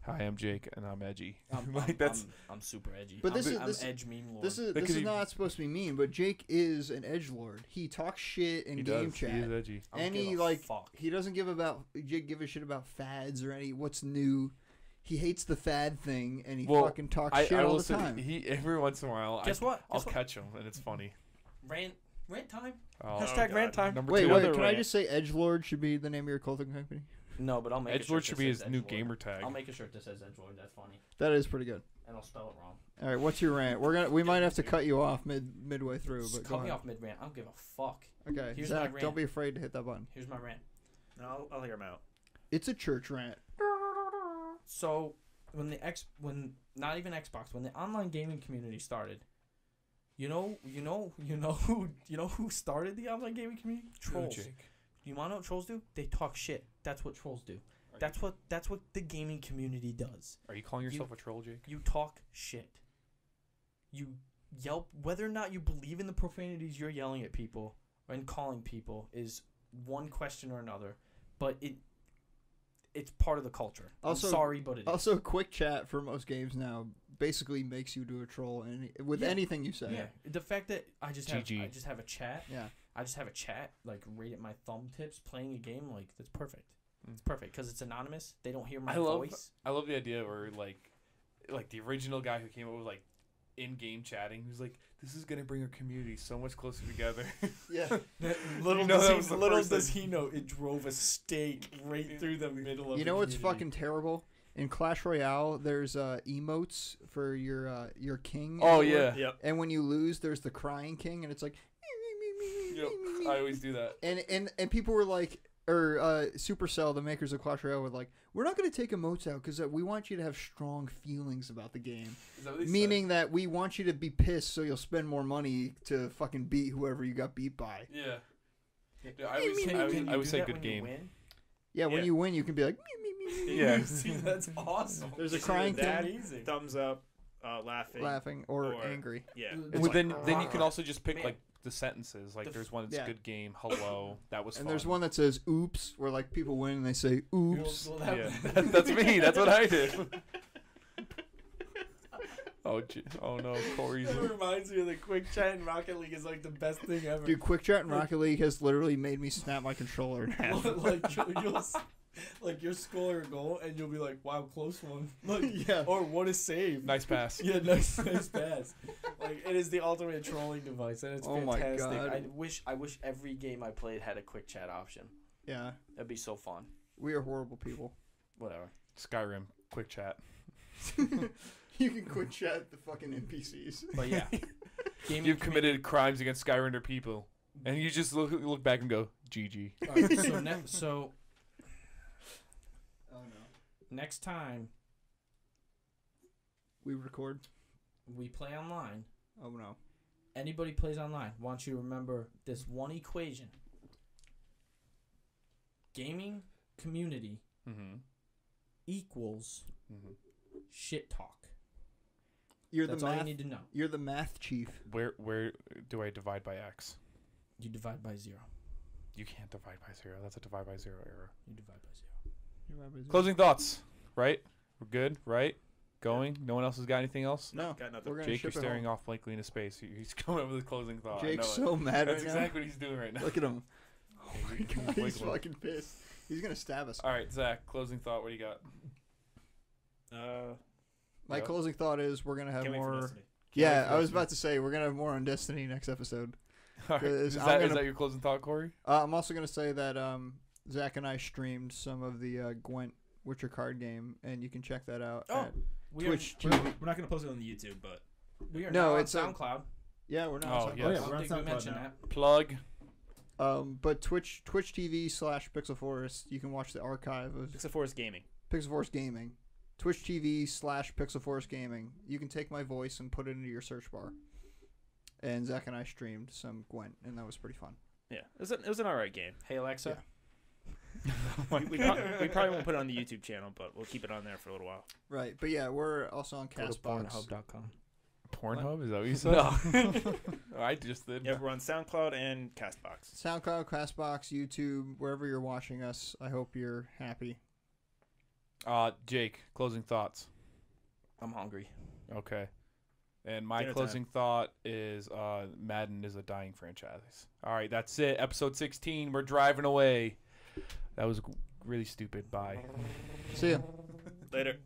"Hi, I'm Jake and I'm edgy," I'm super edgy. But this I'm, is- I'm this- edge meme lord. This is That this could is be- not supposed to be mean, but Jake is an edgelord. He talks shit in he game does. chat. He is edgy. I don't and give he a like fuck. he doesn't give a shit about fads or any what's new. He hates the fad thing, and he Well, fucking talks I shit all will the say time. he every once in a while. Guess what? I'll Guess what? catch him and it's funny. Rant time. Oh, Hashtag God. rant time. number Wait, two. wait. Can I just say edgelord should be the name of your clothing company? No, but I'll make a shirt Edgelord that should be says his new edgelord. gamer tag. I'll make a shirt that says edgelord. That's funny, That is pretty good. and I'll spell it wrong. All right, what's your rant? We might have to cut you off midway through, Just but go cut me ahead. off mid rant. I don't give a fuck. Okay, Here's my Zach, rant. don't be afraid to hit that button. Here's my rant. No, I'll hear him out. It's a church rant. So when not even Xbox, when the online gaming community started, you know who started the online gaming community? Trolls. Jake. You wanna know what trolls do? They talk shit. That's what trolls do. That's what the gaming community does. Are you calling yourself a troll, Jake? You talk shit. You yelp. Whether or not you believe in the profanities you're yelling at people and calling people is one question or another, but it's part of the culture. Also- I'm sorry, but it is. Also, quick chat for most games now basically makes you do a troll with Yeah. anything you say. Yeah, the fact that I just have GG. a chat. Yeah. I just have a chat like right at my thumb tips playing a game, like that's perfect. Mm. It's perfect because it's anonymous. They don't hear my I love voice. I love the idea where like the original guy who came up with like in-game chatting, who's like, "This is gonna bring our community so much closer together." Yeah. Little, You know that does, was he, the little person. does he know it drove a stake right through the middle of You the know what's community. fucking terrible? In Clash Royale, there's emotes for your king. Oh, everywhere. yeah. Yep. And when you lose, there's the crying king, and it's like. Yep, I always do that. And people were like, or Supercell, the makers of Clash Royale, were like, we're not going to take emotes out because we want you to have strong feelings about the game. Is that what they said? Meaning that we want you to be pissed so you'll spend more money to fucking beat whoever you got beat by. Yeah. Dude, Can you I always do say that good when you game. win? Yeah, when Yeah. you win, you can be like, me, me, me, me. Yeah. See, that's awesome. There's a Just crying either that, king. Amazing. thumbs up, laughing or or- angry. Yeah. It's Well, like, then you can also just pick Man. like the sentences. Like The there's one that's yeah. good game, hello, that was And fun. there's one that says "oops," where like people win and they say "oops." Well, that- Yeah, that's me. That's what I did. Oh no, Corey's. That reminds me of the quick chat in Rocket League is like the best thing ever. Dude, Quick Chat in Rocket League has literally made me snap my controller in half. You'll score a goal and you'll be like, "Wow, close one!" Like, Yeah. or what a save! Nice pass. Yeah, nice pass. Like it is the ultimate trolling device, and it's Oh my fantastic. God. I wish every game I played had a quick chat option. Yeah, That'd be so fun. we are horrible people. Whatever. Skyrim, quick chat. You can quick chat the fucking NPCs. But yeah, gaming You've committed crimes against Skyrinder people, and you just look back and go, GG. Alright, so Oh no. next time We record. we play online, Oh no. anybody plays online, want you to remember this one equation. Gaming community Mm-hmm. equals Mm-hmm. shit talk. You're That's the all math. you need to know. You're the math chief. Where do I divide by X? You divide by 0. You can't divide by 0. That's a divide by 0 error. You divide by 0. Closing thoughts, right? We're good, right? Going? No one else has got anything else? No, Got nothing. we're gonna Jake, you're ship it staring home. off blankly into space. He's coming up with a closing thought. I Jake's know it. so mad That's right exactly what he's doing right now. now. Look at him. Oh my He's god, he's wiggling. fucking pissed. He's gonna stab us. All right, Zach, closing thought. What do you got? My Yeah. closing thought is we're gonna have Can't wait for more. Destiny. Yeah, for I was Destiny. about to say we're gonna have more on Destiny next episode. All right. Is Is I'm that, gonna- is that your closing thought, Corey? I'm also gonna say that Zach and I streamed some of the Gwent Witcher card game, and you can check that out. Oh, at we Twitch are, TV. We're not gonna post it on the YouTube, but we are No, now it's on a- SoundCloud. Yeah, we're not. Oh, on yeah. oh I yeah, don't we're on think we SoundCloud mentioned now. that. Plug. But Twitch TV/Pixel Forest, you can watch the archive of Pixel Forest Gaming. Pixel Forest Gaming. Twitch TV/Pixel Forest Gaming. You can take my voice and put it into your search bar. And Zach and I streamed some Gwent, and that was pretty fun. Yeah, it was an alright game. Hey Alexa. We probably won't put it on the YouTube channel, but we'll keep it on there for a little while. Right, but yeah, we're also on Go to Castbox. Pornhub.com. Pornhub? Is that what you said? No. I just did. Yeah, we're on SoundCloud and Castbox. SoundCloud, Castbox, YouTube, wherever you're watching us. I hope you're happy. Jake, closing thoughts. I'm hungry. Okay. And my Dinner closing thought is Madden is a dying franchise. All right, that's it. Episode 16. We're driving away. That was really stupid. Bye. See ya. Later.